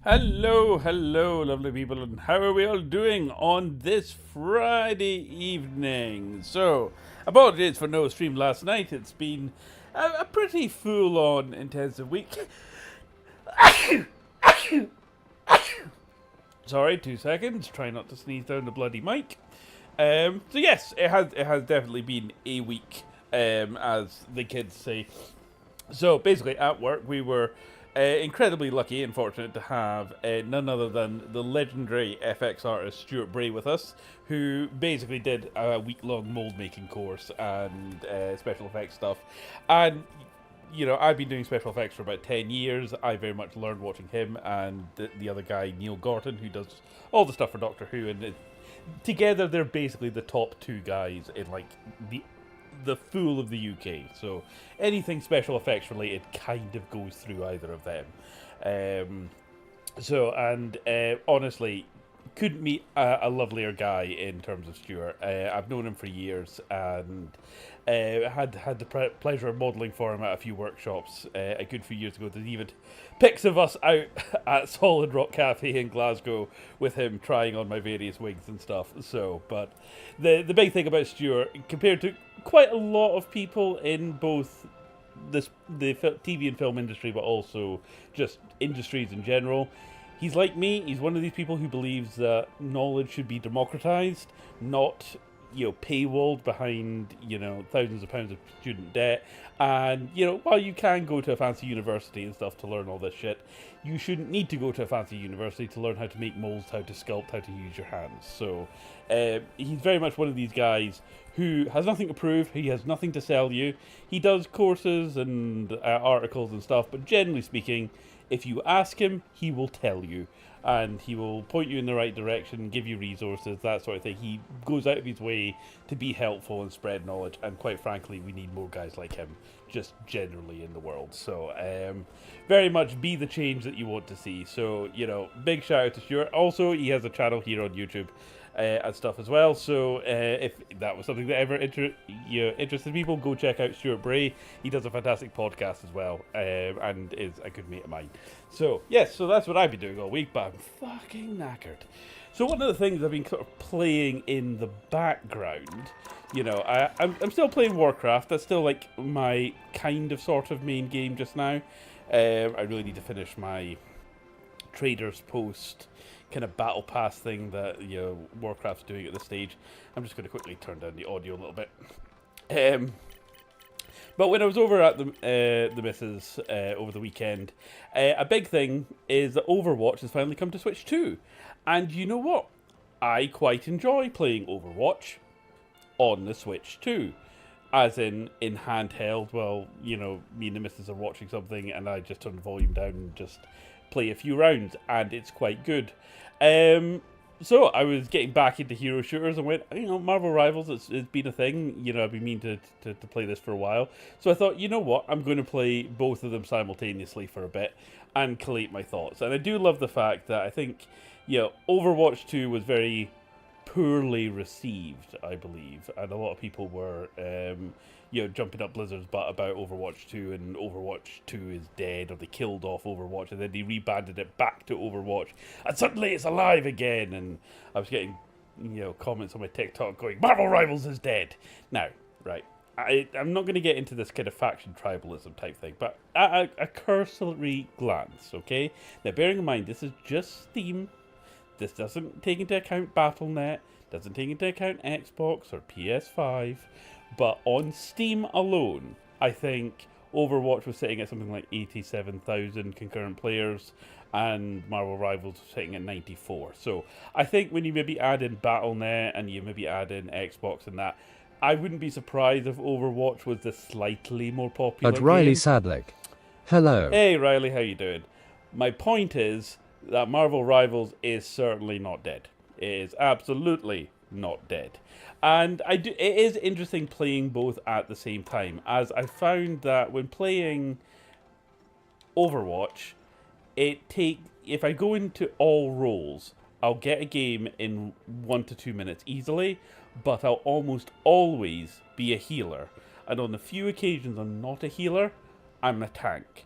Hello, hello, lovely people, and how are we all doing on this Friday evening? So, apologies for no stream last night. It's been a pretty full-on, intensive week. Sorry, 2 seconds. Try not to sneeze down the bloody mic. So yes, it has definitely been a week, as the kids say. So basically, at work, we were incredibly lucky and fortunate to have none other than the legendary FX artist Stuart Bray with us, who basically did a week-long mold making course and special effects stuff. And I've been doing special effects for about 10 years. I very much learned watching him and the other guy, Neil Gorton, who does all the stuff for Doctor Who. And together, they're basically the top two guys in like the fool of the UK. So anything special effects related kind of goes through either of them. Honestly, couldn't meet a lovelier guy in terms of Stuart. I've known him for years and had the pleasure of modelling for him at a few workshops a good few years ago. There's even pics of us out at Solid Rock Cafe in Glasgow with him trying on my various wigs and stuff. But the big thing about Stuart, compared to quite a lot of people in both the TV and film industry, but also just industries in general, he's like me. He's one of these people who believes that knowledge should be democratized, not paywalled behind thousands of pounds of student debt. And while you can go to a fancy university and stuff to learn all this shit, you shouldn't need to go to a fancy university to learn how to make molds, how to sculpt, how to use your hands. So he's very much one of these guys who has nothing to prove. He has nothing to sell you. He does courses and articles and stuff, but generally speaking, if you ask him, he will tell you. And he will point you in the right direction, give you resources, that sort of thing. He goes out of his way to be helpful and spread knowledge. And quite frankly, we need more guys like him, just generally in the world. So, very much be the change that you want to see. So, big shout out to Stuart. Also, he has a channel here on YouTube and stuff as well. So if that was something that ever interested people, go check out Stuart Bray. He does a fantastic podcast as well, and is a good mate of mine. So yes, so that's what I've been doing all week, but I'm fucking knackered. So one of the things I've been sort of playing in the background, I'm still playing Warcraft. That's still like my kind of sort of main game just now. I really need to finish my Traders Post kind of battle pass thing that Warcraft's doing at this stage. I'm just going to quickly turn down the audio a little bit. But when I was over at the missus over the weekend, a big thing is that Overwatch has finally come to Switch 2. And you know what? I quite enjoy playing Overwatch on the Switch 2. As in handheld. Well, me and the missus are watching something and I just turn the volume down and just play a few rounds, and it's quite good. So I was getting back into hero shooters and went, Marvel Rivals, it's been a thing. I've been meaning to play this for a while. So I thought, you know what, I'm going to play both of them simultaneously for a bit and collate my thoughts. And I do love the fact that I think, Overwatch 2 was very poorly received, I believe, and a lot of people were jumping up Blizzard's butt about Overwatch 2, and Overwatch 2 is dead, or they killed off Overwatch and then they rebanded it back to Overwatch and suddenly it's alive again. And I was getting comments on my TikTok going, Marvel Rivals is dead now. Right, I'm not going to get into this kind of faction tribalism type thing, but at a cursory glance, okay, now bearing in mind this is just Steam. This doesn't take into account Battle.net, doesn't take into account Xbox or PS5, but on Steam alone, I think Overwatch was sitting at something like 87,000 concurrent players, and Marvel Rivals was sitting at 94. So I think when you maybe add in Battle.net and you maybe add in Xbox and that, I wouldn't be surprised if Overwatch was the slightly more popular At Riley game. Sadlick. Hello. Hey Riley, how you doing? My point is that Marvel Rivals is certainly not dead. It is absolutely not dead. And it is interesting playing both at the same time, as I found that when playing Overwatch, if I go into all roles, I'll get a game in 1 to 2 minutes easily, but I'll almost always be a healer. And on the few occasions I'm not a healer, I'm a tank.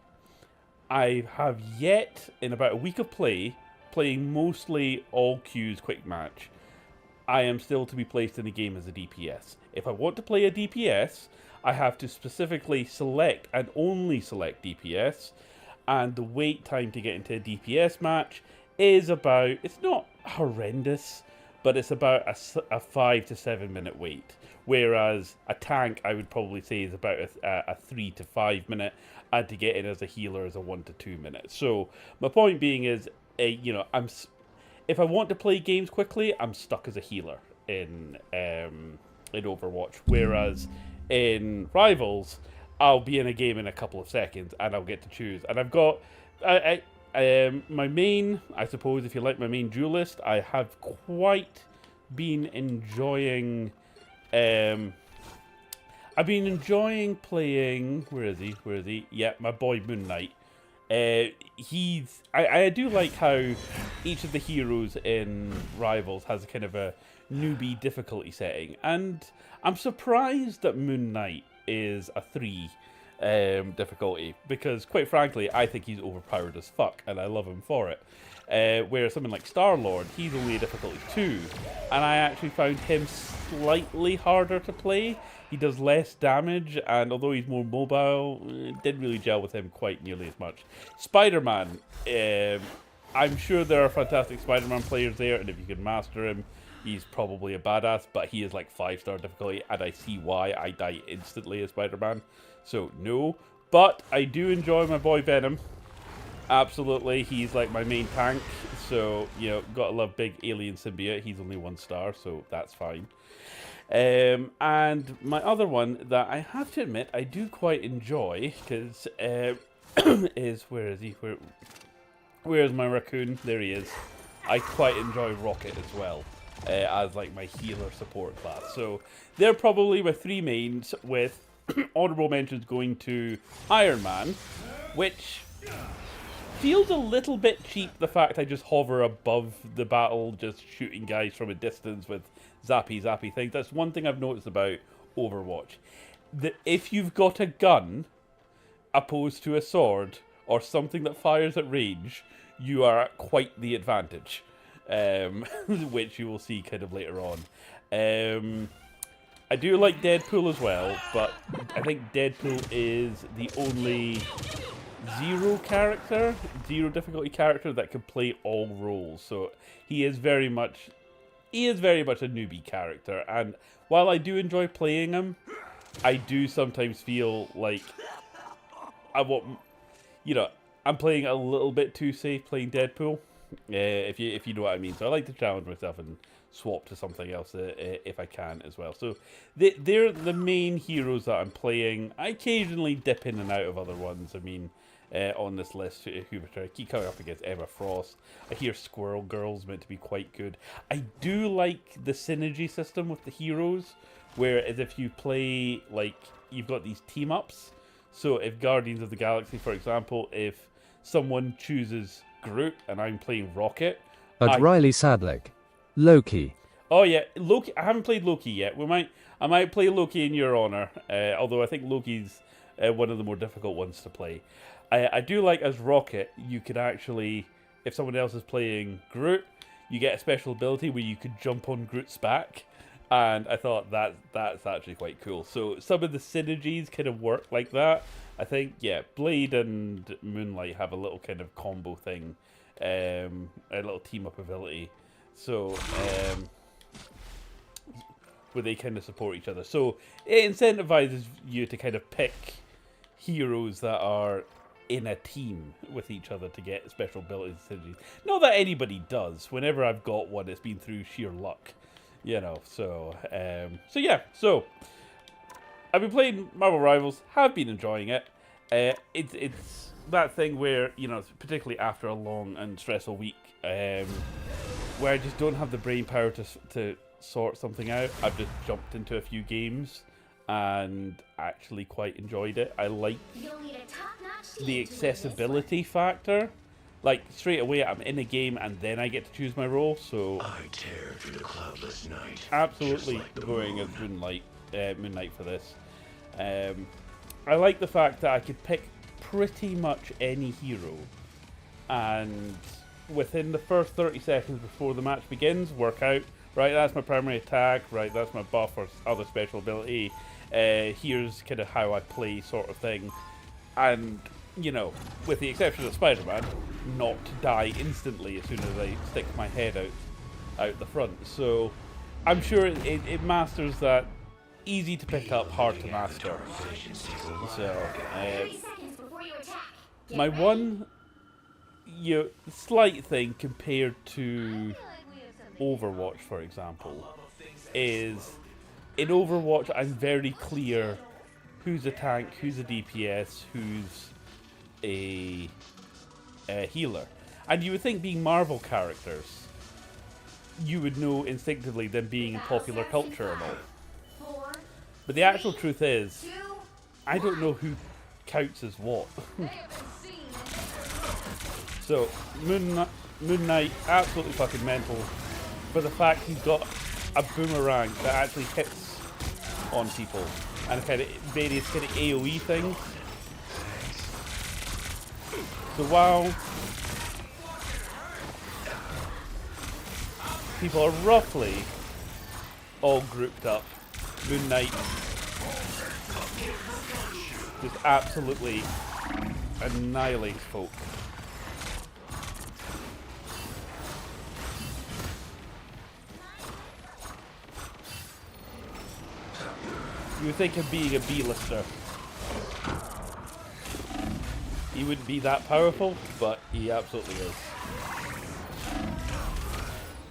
I have yet, in about a week of playing mostly all queues quick match, I am still to be placed in the game as a DPS. If I want to play a DPS, I have to specifically select and only select DPS, and the wait time to get into a DPS match is about, it's not horrendous, but it's about a 5 to 7 minute wait. Whereas a tank, I would probably say, is about a 3 to 5 minute, and to get in as a healer is a 1 to 2 minutes. So my point being is, you know, if I want to play games quickly, I'm stuck as a healer in Overwatch. Whereas in Rivals, I'll be in a game in a couple of seconds and I'll get to choose. And I've got my main, I suppose, if you like my main duelist, I have quite been enjoying. I've been enjoying playing. Where is he? Where is he? Yeah, my boy Moon Knight. I do like how each of the heroes in Rivals has a kind of a newbie difficulty setting, and I'm surprised that Moon Knight is a 3 difficulty, because quite frankly I think he's overpowered as fuck and I love him for it. Whereas something like Star-Lord, he's only a difficulty 2, and I actually found him slightly harder to play. He does less damage, and although he's more mobile, it didn't really gel with him quite nearly as much. Spider-Man, I'm sure there are fantastic Spider-Man players there, and if you can master him, he's probably a badass, but he is like 5-star difficulty, and I see why I die instantly as Spider-Man. So, no. But I do enjoy my boy Venom. Absolutely, he's like my main tank, so, you know, gotta love big alien symbiote. He's only 1 star, so that's fine. And my other one that I have to admit I do quite enjoy, because is, where is he? Where's my Raccoon? There he is. I quite enjoy Rocket as well, as like my healer support class. So they're probably my 3 mains, with honorable mentions going to Iron Man, which feels a little bit cheap, the fact I just hover above the battle, just shooting guys from a distance with zappy things. That's one thing I've noticed about Overwatch. That if you've got a gun opposed to a sword or something that fires at range, you are at quite the advantage, which you will see kind of later on. I do like Deadpool as well, but I think Deadpool is the only zero difficulty character that can play all roles. So he is very much a newbie character, and while I do enjoy playing him, I do sometimes feel like I'm playing a little bit too safe playing Deadpool, if you know what I mean. So I like to challenge myself and swap to something else if I can as well. So they're the main heroes that I'm playing. I occasionally dip in and out of other ones. I mean, on this list, I keep coming up against Emma Frost. I hear Squirrel Girl's meant to be quite good. I do like the synergy system with the heroes, whereas if you play, like, you've got these team ups. So if Guardians of the Galaxy, for example, if someone chooses Groot and I'm playing Rocket, Riley Sadlick, Loki. Oh yeah, Loki. I haven't played Loki yet. I might play Loki in your honor. Although I think Loki's one of the more difficult ones to play. I do like, as Rocket, you could actually, if someone else is playing Groot, you get a special ability where you could jump on Groot's back, and I thought that's actually quite cool. So some of the synergies kind of work like that. I think, yeah, Blade and Moonlight have a little kind of combo thing, a little team up ability. So where they kind of support each other. So it incentivizes you to kind of pick heroes that are in a team with each other to get special abilities and synergies. Not that anybody does. Whenever I've got one, it's been through sheer luck, you know. So so I've been playing Marvel Rivals, have been enjoying it. It's that thing where, you know, particularly after a long and stressful week, where I just don't have the brain power to sort something out. I've just jumped into a few games and actually quite enjoyed it. I like the accessibility factor. Like, straight away I'm in a game and then I get to choose my role, so I tear through the cloudless night. Absolutely like going as Moon Knight for this. I like the fact that I could pick pretty much any hero, and within the first 30 seconds before the match begins, work out, right, that's my primary attack, right, that's my buff or other special ability, here's kind of how I play sort of thing. And, you know, with the exception of Spider-Man, not to die instantly as soon as I stick my head out the front. So I'm sure it masters that. Easy to pick up, hard to master. So, my one slight thing compared to Overwatch, for example, is in Overwatch I'm very clear who's a tank, who's a DPS, who's a healer. And you would think, being Marvel characters, you would know instinctively, them being in popular culture and all. But the actual truth is, I don't know who counts as what. So, Moon Knight, absolutely fucking mental. For the fact he's got a boomerang that actually hits on people. And kind of various kind of AoE things. So while people are roughly all grouped up, Moon Knight just absolutely annihilates folk. You would think of being a B-lister, he wouldn't be that powerful, but he absolutely is.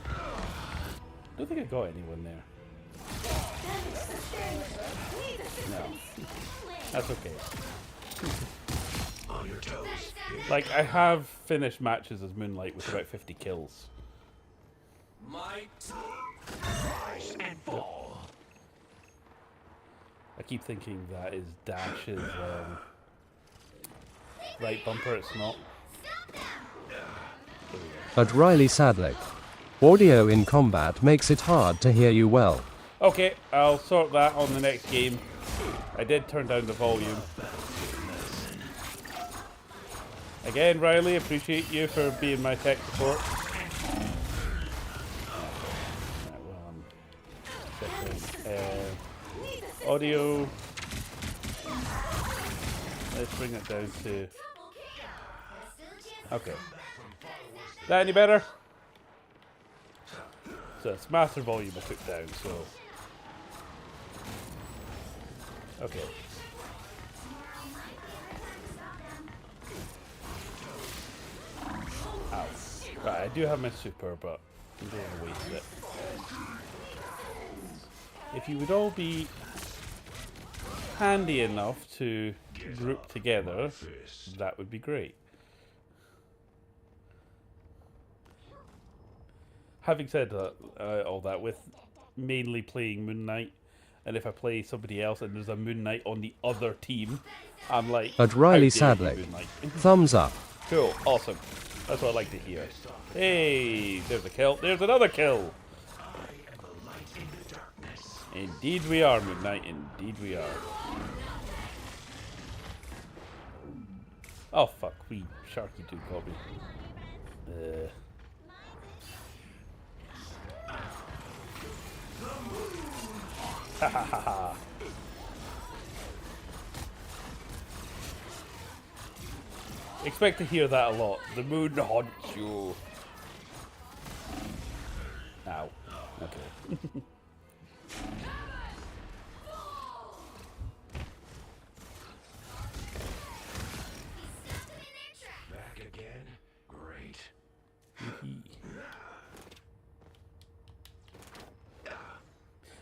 I don't think I got anyone there. No. That's okay. On your toes. Like, I have finished matches as Moonlight with about 50 kills. Might rise and fall. I keep thinking that is Dash's right bumper, it's not. At Riley Sadlick. Audio in combat makes it hard to hear you well. Okay, I'll sort that on the next game. I did turn down the volume. Again, Riley, appreciate you for being my tech support. Audio. Let's bring it down to... Okay. Is that any better? So it's master volume I took down, so... Okay. Ow. Right, I do have my super, but I'm going to waste it. If you would all be handy enough to group together, that would be great. Having said that, all that, with mainly playing Moon Knight, and if I play somebody else and there's a Moon Knight on the other team, I'm like, At Riley how dare you, Sadlick. Moon Knight? Thumbs up. Cool, awesome. That's what I like to hear. Hey, there's a kill. There's another kill. Indeed we are, Moon Knight. Indeed we are. Oh fuck, we Sharky dude got me. Ha ha ha ha. Expect to hear that a lot. The moon haunts you. Ow. Okay. Back again? Great.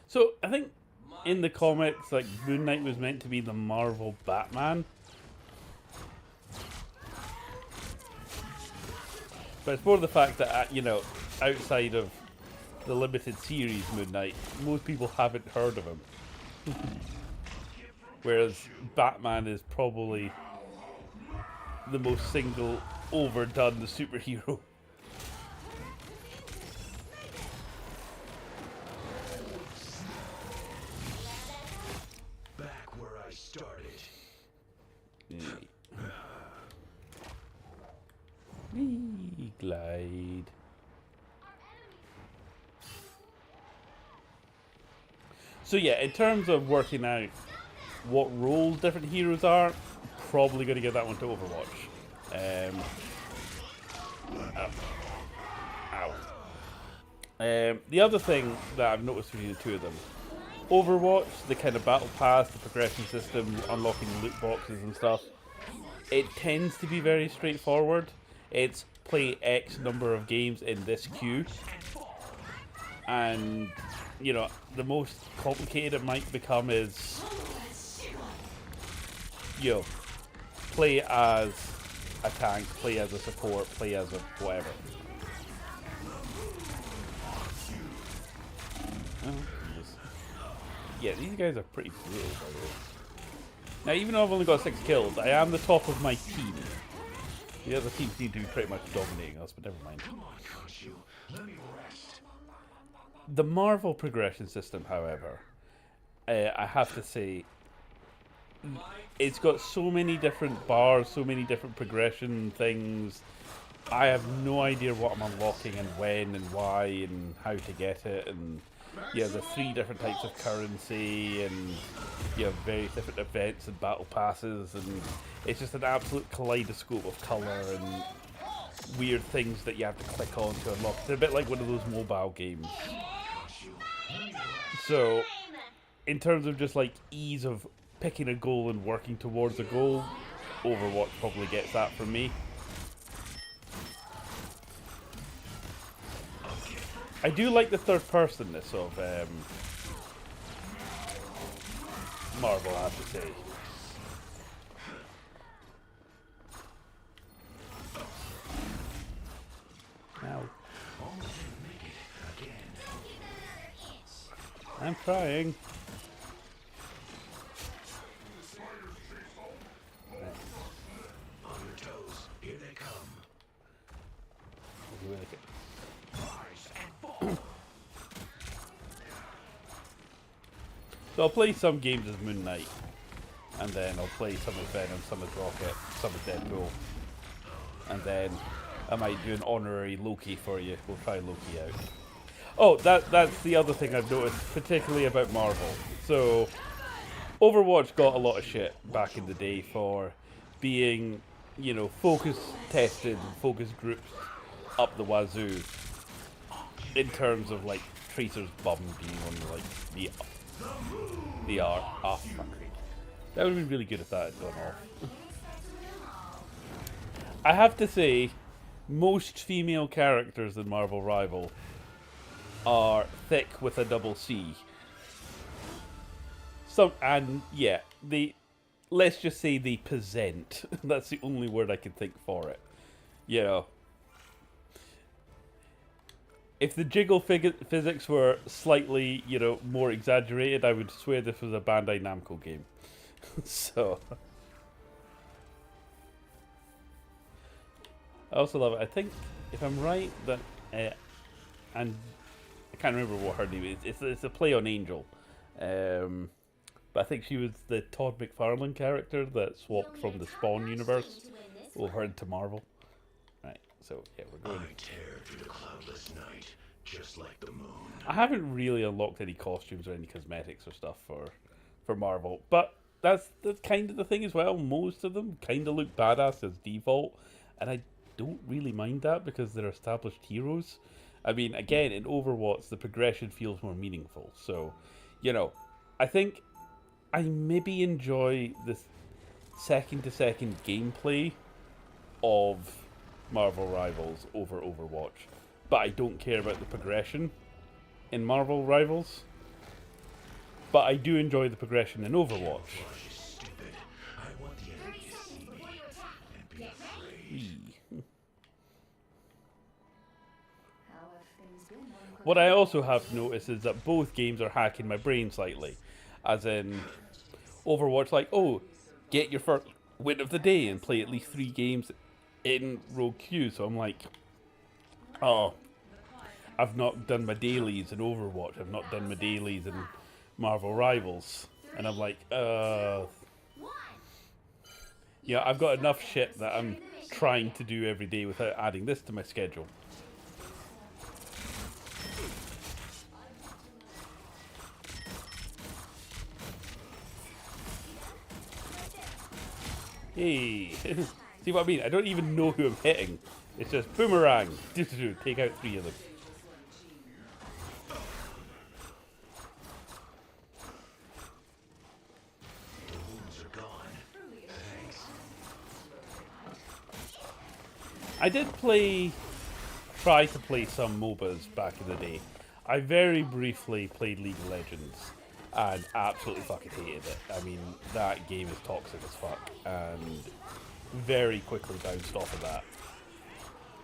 So, I think in the comics, like, Moon Knight was meant to be the Marvel Batman. But it's more the fact that, you know, outside of the limited series Moon Knight, most people haven't heard of him. Whereas Batman is probably the most single overdone superhero. Back where I started. Yeah. Glide. So yeah, in terms of working out what roles different heroes are, probably going to give that one to Overwatch. Ow. The other thing that I've noticed between the two of them, Overwatch, the kind of battle pass, the progression system, unlocking loot boxes and stuff, it tends to be very straightforward. It's play X number of games in this queue, and you know, the most complicated it might become is, you know, play as a tank, play as a support, play as a whatever. Oh, yeah, these guys are pretty brutal, by the way. Now, even though I've only got 6 kills, I am the top of my team. The other teams seem to be pretty much dominating us, but never mind. The Marvel progression system, however, I have to say, it's got so many different bars, so many different progression things. I have no idea what I'm unlocking and when and why and how to get it, and yeah, the 3 different types of currency, and you have various different events and battle passes, and it's just an absolute kaleidoscope of colour and weird things that you have to click on to unlock. It's a bit like one of those mobile games. So, in terms of just like ease of picking a goal and working towards a goal, Overwatch probably gets that from me. I do like the third-personness of Marvel, I have to say. Now, I'm trying. On your toes, here they come. So I'll play some games as Moon Knight, and then I'll play some as Venom, some as Rocket, some as Deadpool, and then I might do an honorary Loki for you. We'll try Loki out. Oh, that's the other thing I've noticed, particularly about Marvel. So, Overwatch got a lot of shit back in the day for being, you know, focus tested, focus groups up the wazoo, in terms of like Tracer's bum being on like the art. Ah, fuck. That would have been really good if that had gone off. I have to say, most female characters in Marvel Rival are thick with a double C. So, and yeah, let's just say they present. That's the only word I can think for it. You know, if the jiggle physics were slightly, you know, more exaggerated, I would swear this was a Bandai Namco game. So, I also love it. I think, if I'm right, that, and I can't remember what her name is. It's a play on Angel. But I think she was the Todd McFarlane character that swapped from the Spawn universe over into Marvel. Right, so yeah, we're going. I tear through the cloudless night, just like the moon. I haven't really unlocked any costumes or any cosmetics or stuff for Marvel, but that's kind of the thing as well. Most of them kind of look badass as default, and I don't really mind that because they're established heroes. I mean, again, in Overwatch, the progression feels more meaningful. So, you know, I think I maybe enjoy this second-to-second gameplay of Marvel Rivals over Overwatch, but I don't care about the progression in Marvel Rivals. But I do enjoy the progression in Overwatch. I want the enemy to see me and be afraid. What I also have noticed is that both games are hacking my brain slightly. As in, Overwatch, like, oh, get your first win of the day and play at least 3 games in row queue. So I'm like, oh, I've not done my dailies in Overwatch. I've not done my dailies in Marvel Rivals. And I'm like, Yeah, I've got enough shit that I'm trying to do every day without adding this to my schedule. Hey, see what I mean? I don't even know who I'm hitting. It's just boomerang. Take out 3 of them. The wounds are gone. Thanks. I did try to play some MOBAs back in the day. I very briefly played League of Legends and absolutely fucking hated it. I mean, that game is toxic as fuck and very quickly bounced off of that.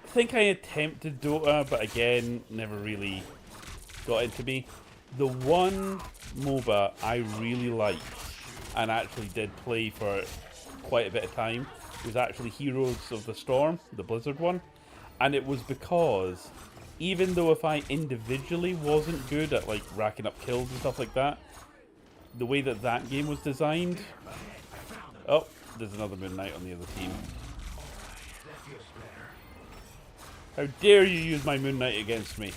I think I attempted Dota, but again, never really got into me. The one MOBA I really liked and actually did play for quite a bit of time was actually Heroes of the Storm, the Blizzard one. And it was because even though if I individually wasn't good at like racking up kills and stuff like that, the way that that game was designed... Oh, there's another Moon Knight on the other team. How dare you use my Moon Knight against me?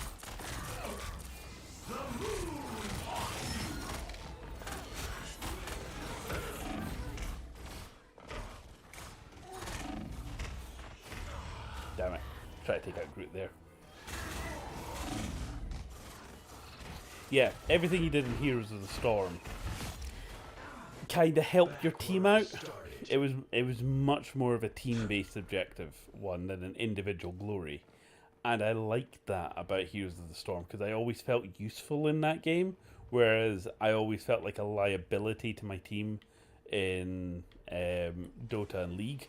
Damn it. Try to take out Groot there. Yeah, everything you did in Heroes of the Storm kind of helped your team out. It was much more of a team-based objective one than an individual glory. And I liked that about Heroes of the Storm because I always felt useful in that game, whereas I always felt like a liability to my team in Dota and League.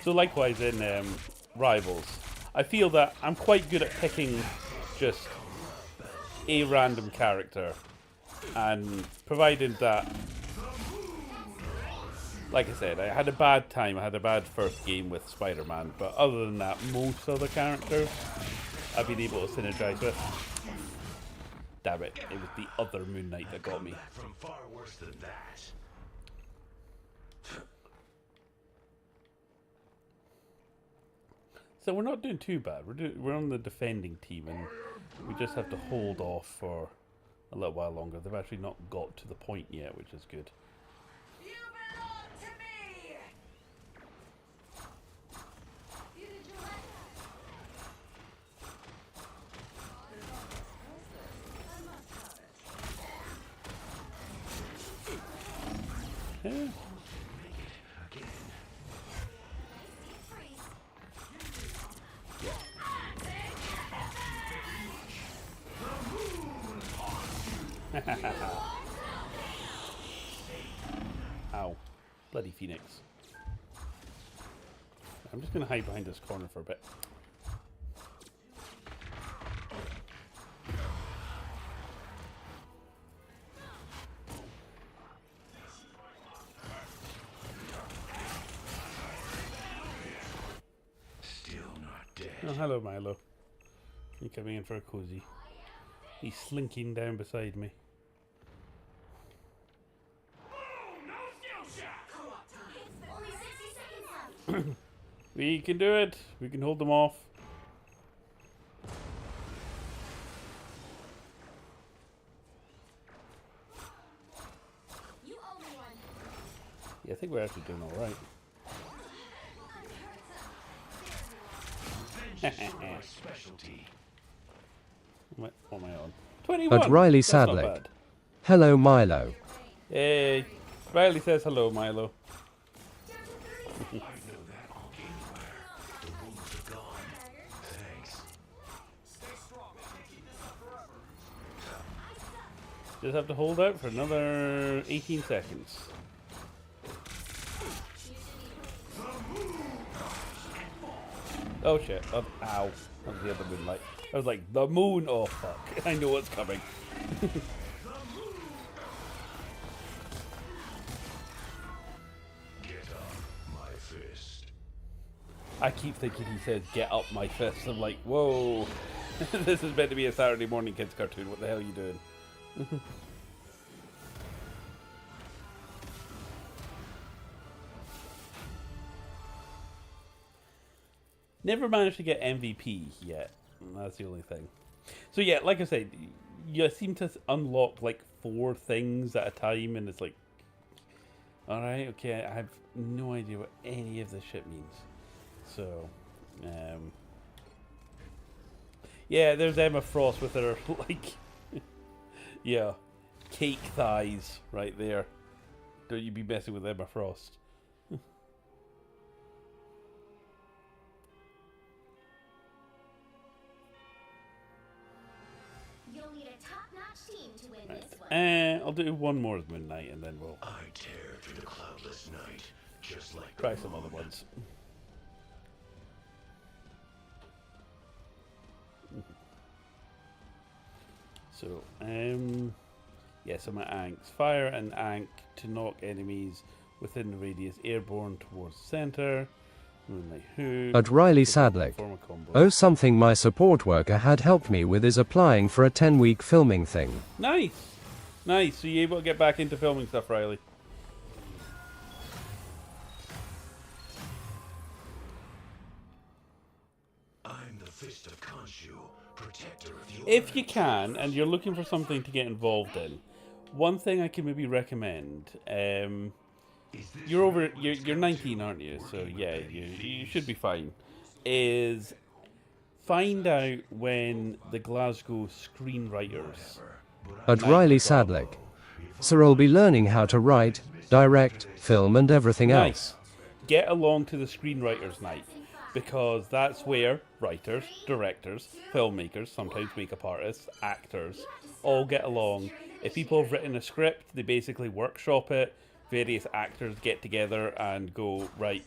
So likewise in Rivals, I feel that I'm quite good at picking just a random character, and provided that, like I said, I had a bad time, I had a bad first game with Spider-Man, but other than that, most other characters I've been able to synergize with. Damn it, it was the other Moon Knight that got me. From far worse than that. So we're not doing too bad. We're on the defending team, and we just have to hold off for a little while longer. They've actually not got to the point yet, which is good. You belong to me. Yeah. Ow. Bloody Phoenix. I'm just going to hide behind this corner for a bit. Still not dead. Oh, hello, Milo. You coming in for a cozy? He's slinking down beside me. We can do it. We can hold them off. Yeah, I think we're actually doing all right. Specialty. What am I on? 21. But Riley That's not Sadlick. bad. Hello, Milo. Hey, Riley says hello, Milo. I know that all game where the wounds are gone. Thanks. Just have to hold out for another 18 seconds. Oh shit. Oh, ow. That was the other moonlight. I was like, the moon? Oh fuck. I know what's coming. I keep thinking he says, "Get up my fist." I'm like, whoa. This is meant to be a Saturday morning kids cartoon. What the hell are you doing? Never managed to get MVP yet. That's the only thing. So yeah, like I said, you seem to unlock like 4 things at a time, and it's like, alright, okay, I have no idea what any of this shit means. So, yeah, there's Emma Frost with her, like, yeah, cake thighs right there. Don't you be messing with Emma Frost. You'll need a top-notch team to win this one. I'll do one more as Moon Knight, and then we'll I tear through the cloudless night, just like try the some other moon. ones. So, yeah, so my Anks. Fire an Ank to knock enemies within the radius airborne towards center. Moonlight Hood. At Riley Sadlick. Form a combo. Oh, something my support worker had helped me with is applying for a 10-week filming thing. Nice! Nice. So you're able to get back into filming stuff, Riley. I'm the fist of Khonshu, protector of the If you can, and you're looking for something to get involved in, one thing I can maybe recommend, you're 19, aren't you? So yeah, you should be fine. Is find out when the Glasgow screenwriters. At Riley Sadlick. So I'll be learning how to write, direct, film and everything else. Get along to the screenwriters night, because that's where writers, directors, filmmakers, sometimes makeup artists, actors all get along. If people have written a script, they basically workshop it. Various actors get together and go, right,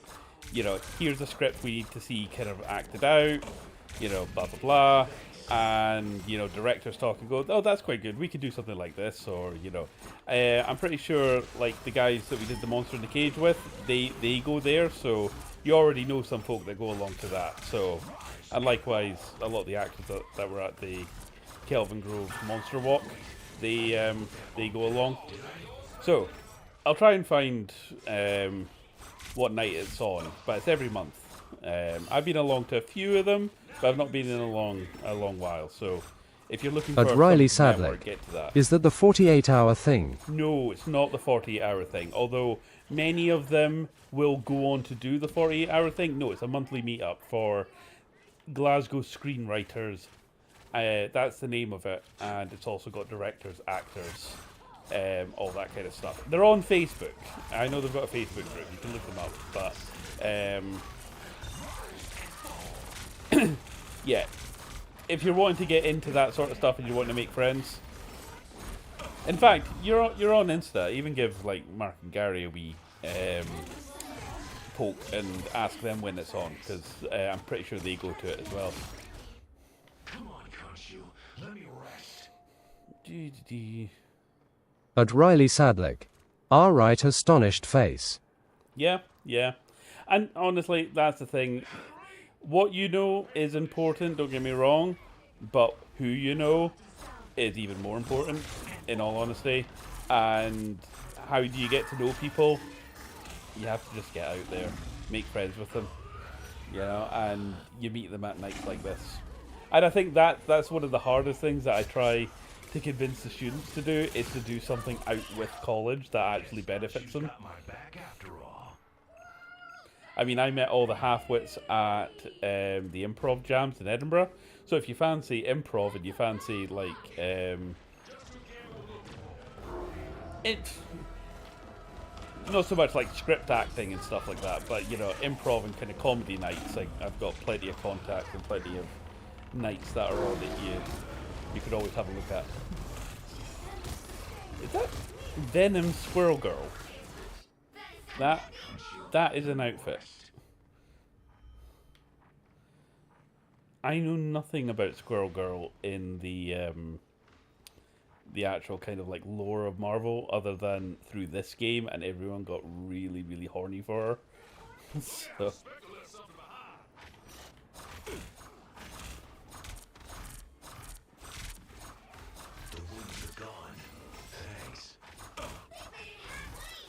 you know, here's a script we need to see kind of acted out, you know, blah blah blah. And, you know, directors talk and go, oh, that's quite good, we could do something like this. Or, you know, I'm pretty sure, like, the guys that we did the Monster in the Cage with, they go there, so you already know some folk that go along to that. So, and likewise, a lot of the actors that were at the Kelvin Grove Monster Walk, they go along. So, I'll try and find what night it's on, but it's every month. I've been along to a few of them, but I've not been in a long while. So, if you're looking At for Riley something network, Sadlick. get to that. Is that the 48-hour thing? No, it's not the 48-hour thing. Although many of them will go on to do the 48-hour thing. No, it's a monthly meetup for Glasgow screenwriters. That's the name of it, and it's also got directors, actors, all that kind of stuff. They're on Facebook. I know they've got a Facebook group. You can look them up, but yeah, if you're wanting to get into that sort of stuff and you're wanting to make friends. In fact, you're on Insta. Even give like Mark and Gary a wee poke and ask them when it's on, because I'm pretty sure they go to it as well. Come on, Khonshu, let me rest. At Riley Sadlick. Alright, astonished face. Yeah, yeah. And honestly, that's the thing. What you know is important, don't get me wrong, but who you know is even more important, in all honesty. And how do you get to know people? You have to just get out there, make friends with them, you know, and you meet them at nights like this. And I think that's one of the hardest things that I try to convince the students to do, is to do something out with college that actually benefits them. Got my back after all. I mean, I met all the half-wits at the improv jams in Edinburgh. So if you fancy improv and you fancy, like, it's not so much like script acting and stuff like that, but, you know, improv and kind of comedy nights, like, I've got plenty of contacts and plenty of nights that are on that you could always have a look at. Is that Venom Squirrel Girl? That is an outfit. I know nothing about Squirrel Girl in the actual kind of like lore of Marvel, other than through this game, and everyone got really, really horny for her. So,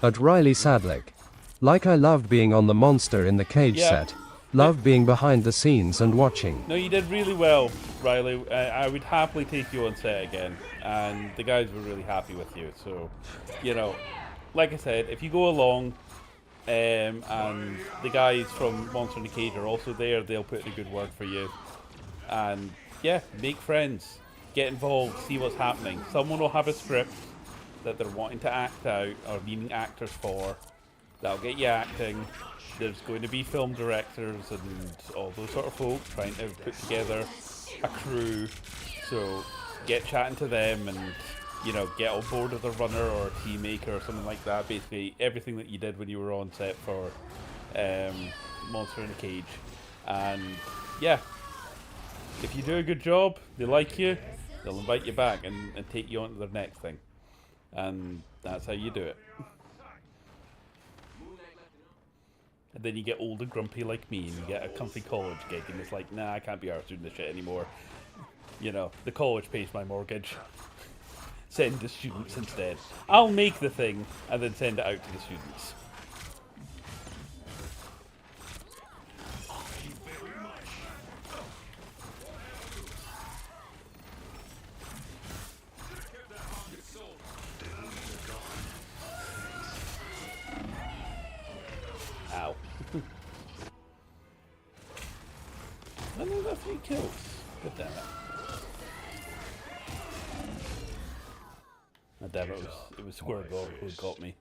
At Riley Sadlick. Like I loved being on the monster in the cage Yeah. set. Loved being behind the scenes and watching. No, you did really well, Riley. I would happily take you on set again, and the guys were really happy with you. So, you know, like I said, if you go along, and the guys from Monster in the Cage are also there, they'll put in a good word for you. And yeah, make friends, get involved, see what's happening. Someone will have a script that they're wanting to act out or needing actors for. That'll get you acting. There's going to be film directors and all those sort of folk trying to put together a crew. So get chatting to them and, you know, get on board as a runner or a team maker or something like that. Basically everything that you did when you were on set for Monster in the Cage. And yeah, if you do a good job, they like you, they'll invite you back and take you on to their next thing. And that's how you do it. And then you get old and grumpy like me, and you get a comfy college gig, and it's like, nah, I can't be arsed doing this shit anymore. You know, the college pays my mortgage. Send the students instead. I'll make the thing, and then send it out to the students. Ow. I know that 3 kills. God damn it. Oh, damn it, it was Squirtle who got me.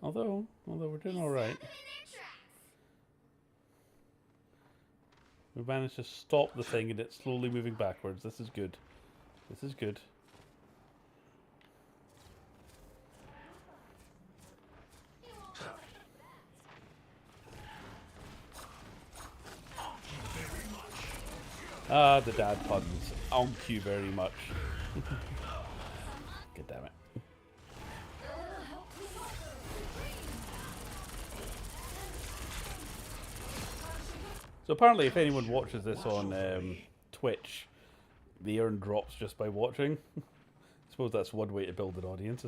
Although we're doing alright. We managed to stop the thing and it's slowly moving backwards. This is good. This is good. Ah, the dad puns. Thank you very much. God damn it. So apparently if anyone watches this on Twitch, the urn drops just by watching. I suppose that's one way to build an audience.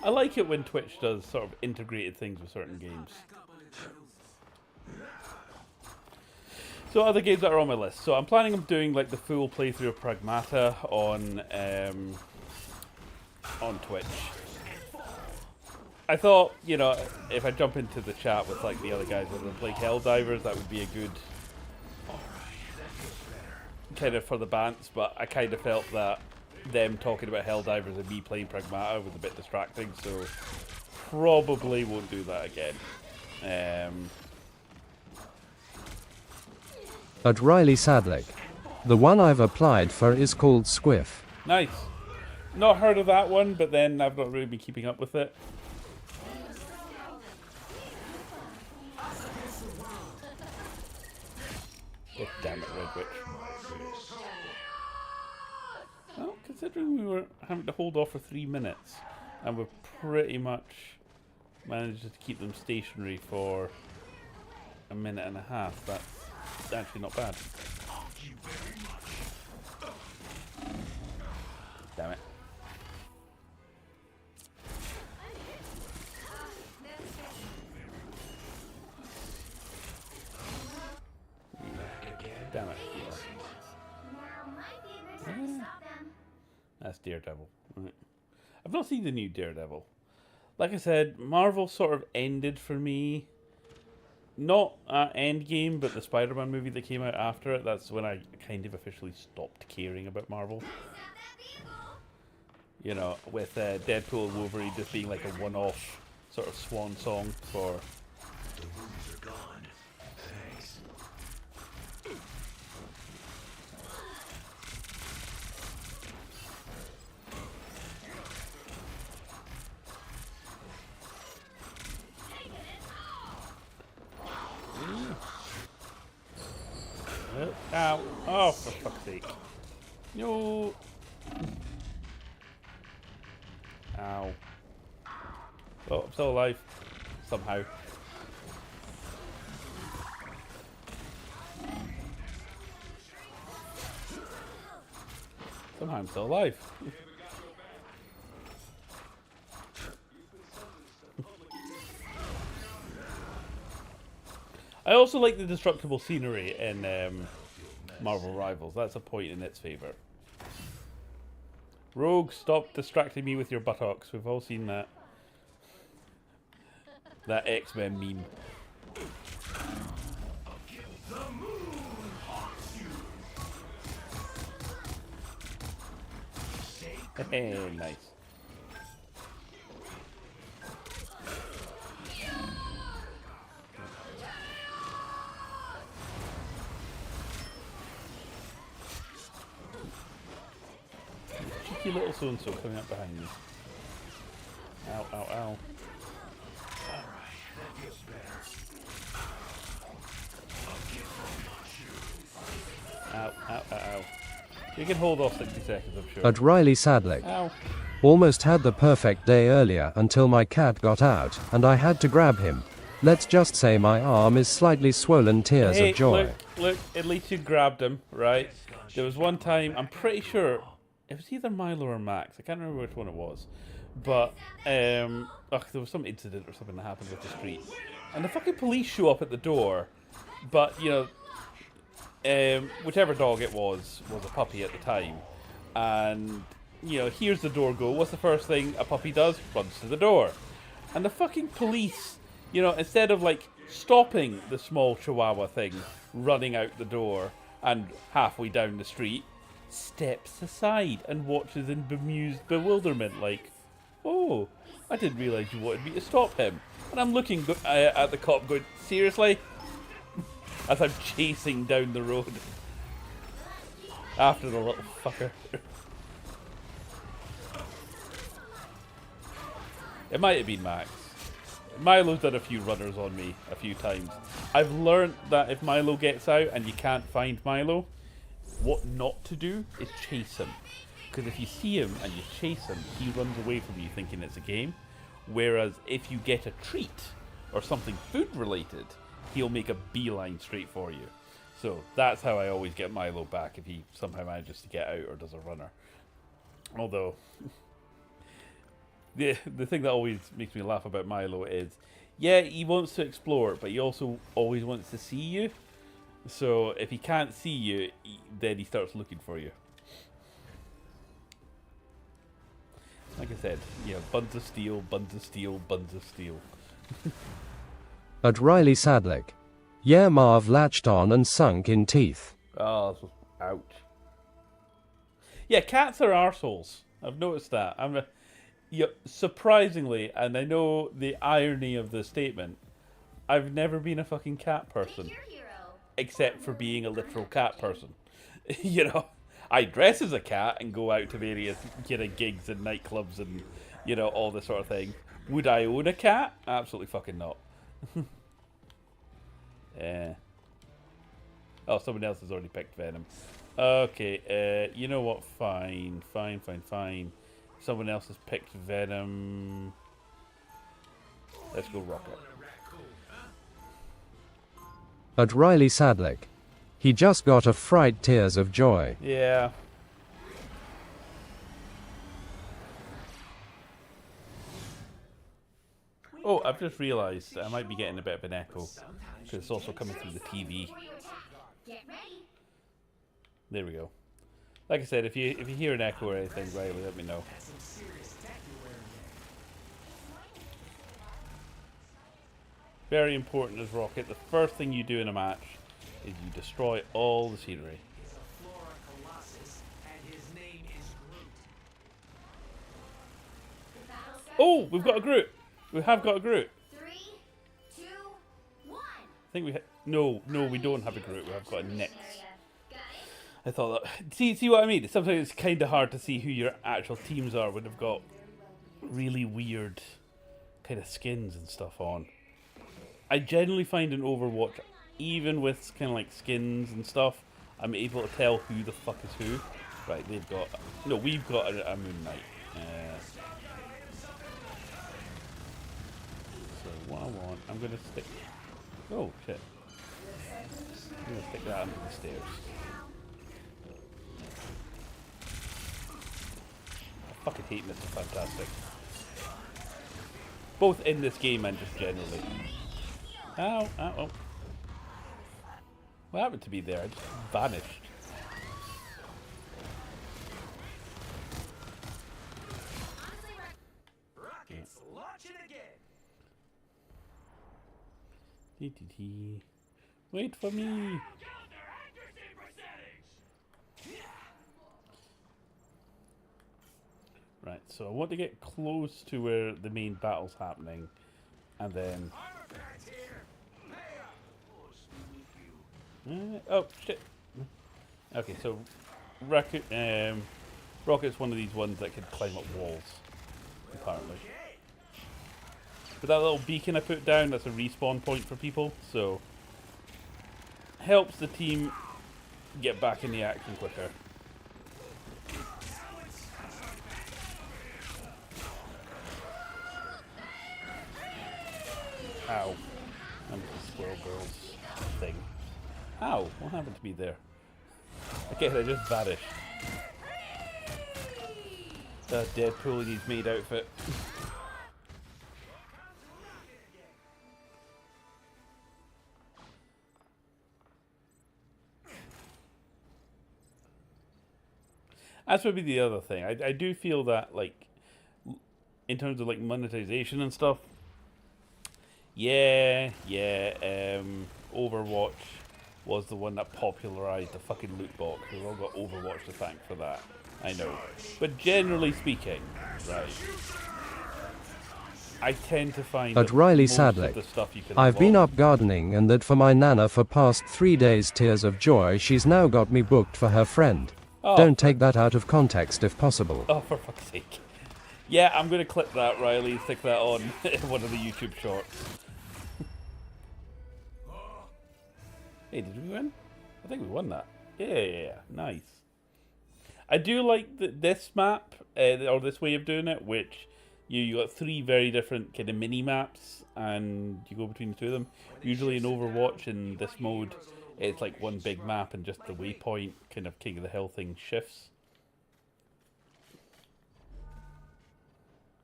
I like it when Twitch does sort of integrated things with certain games. So other games that are on my list. So I'm planning on doing like the full playthrough of Pragmata on Twitch. I thought, you know, if I jump into the chat with like the other guys that are playing Helldivers, that would be a good kind of for the bants, but I kind of felt that them talking about Helldivers and me playing Pragmata was a bit distracting, so probably won't do that again. At Riley Sadlick. The one I've applied for is called Squiff. Nice. Not heard of that one, but then I've not really been keeping up with it. Oh, damn it, Red Witch. Well, considering we were having to hold off for 3 minutes, and we've pretty much managed to keep them stationary for a minute and a half, that's actually not bad. Damn it. Damn it. Now might be a good time to stop them. That's Daredevil. Right. I've not seen the new Daredevil. Like I said, Marvel sort of ended for me. Not at Endgame, but the Spider-Man movie that came out after it. That's when I kind of officially stopped caring about Marvel. You know, with Deadpool and Wolverine just being like a one-off sort of swan song for... The rumors are gone. Thanks. Ow. Oh, for fuck's sake. No. Ow. Oh, I'm still alive. Somehow. Somehow I'm still alive. I also like the destructible scenery in Marvel Rivals. That's a point in its favour. Rogue, stop distracting me with your buttocks. We've all seen that. That X-Men meme. Hey, nice. Cheeky little so-and-so coming up behind me. Ow, ow, ow. Ow, ow, ow, ow. You can hold off 60 seconds, I'm sure. At Riley Sadlick. Ow. Almost had the perfect day earlier until my cat got out, and I had to grab him. Let's just say my arm is slightly swollen, tears Hey, of joy. look, at least you grabbed him, right? There was one time, I'm pretty sure, it was either Milo or Max, I can't remember which one it was. But, there was some incident or something that happened with the street. And the fucking police show up at the door, but, you know, whichever dog it was a puppy at the time. And, you know, here's the door go. What's the first thing a puppy does? Runs to the door. And the fucking police, you know, instead of, like, stopping the small chihuahua thing running out the door and halfway down the street, steps aside and watches in bemused bewilderment, like, oh, I didn't realise you wanted me to stop him. And I'm looking at the cop going, seriously? As I'm chasing down the road after the little fucker. It might have been Max. Milo's done a few runners on me a few times. I've learned that if Milo gets out and you can't find Milo, what not to do is chase him. Because if you see him and you chase him, he runs away from you thinking it's a game. Whereas if you get a treat or something food related, he'll make a beeline straight for you. So that's how I always get Milo back if he somehow manages to get out or does a runner. Although, the thing that always makes me laugh about Milo is, yeah, he wants to explore, but he also always wants to see you. So if he can't see you, then he starts looking for you. Like I said, yeah, buns of steel, buns of steel, buns of steel. At Riley Sadlick. Yeah, Marv latched on and sunk in teeth. Oh, ouch. Yeah, cats are arseholes. I've noticed that. Surprisingly, and I know the irony of the statement, I've never been a fucking cat person. Except for being a literal cat person. You know, I dress as a cat and go out to various, you know, gigs and nightclubs and, you know, all this sort of thing. Would I own a cat? Absolutely fucking not. Yeah. Oh, someone else has already picked Venom. Okay, you know what? Fine. Someone else has picked Venom. Let's go Rocket. At Riley Sadlick. He just got a fright, tears of joy. Yeah. Oh, I've just realised I might be getting a bit of an echo because it's also coming through the TV. There we go. Like I said, if you hear an echo or anything, Riley, let me know. Very important as Rocket. The first thing you do in a match is you destroy all the scenery. Oh, we've got a Groot. We have got a Groot. 3, 2, 1. I think we no, we don't have a Groot. We have got a Nyx. I thought that. See what I mean? Sometimes it's kind of hard to see who your actual teams are when they've got really weird kind of skins and stuff on. I generally find in Overwatch, even with kind of like skins and stuff, I'm able to tell who the fuck is who. Right, they've got... No, we've got a Moon Knight. So what I want, I'm going to stick... Oh, shit. I'm going to stick that under the stairs. I fucking hate Mr. Fantastic. Both in this game and just generally. Ow, ow, oh. What happened to me there? I just vanished. Rockets launching again. Dee. Wait for me. Counter accuracy percentage. Right, so I want to get close to where the main battle's happening, and then. Armor parts here. Mayhem. Oh shit. Okay, so Raccoon, Rocket's one of these ones that can climb up walls, apparently. Okay. But that little beacon I put down, that's a respawn point for people, so helps the team get back in the action quicker. Ow. I'm the squirrel girl's thing. Ow, what happened to me there? Okay, I just vanished. The Deadpool in his maid outfit. That's maybe the other thing. I do feel that, like, in terms of like monetization and stuff, Overwatch was the one that popularized the fucking loot box. We've all got Overwatch to thank for that. I know. But generally speaking, right, I tend to find But that Riley most Sadlick, of the stuff you can I've been unlock- up gardening and that for my nana for past 3 days tears of joy she's now got me booked for her friend. Oh, Don't take that out of context if possible. Oh, for fuck's sake. Yeah, I'm going to clip that, Riley. Stick that on one of the YouTube shorts. Hey, did we win? I think we won that. Yeah, nice. I do like this map, or this way of doing it, which you got 3 very different kind of mini maps, and you go between the 2 of them. Usually in Overwatch, in this mode, it's like one big map, and just the waypoint kind of King of the Hill thing shifts.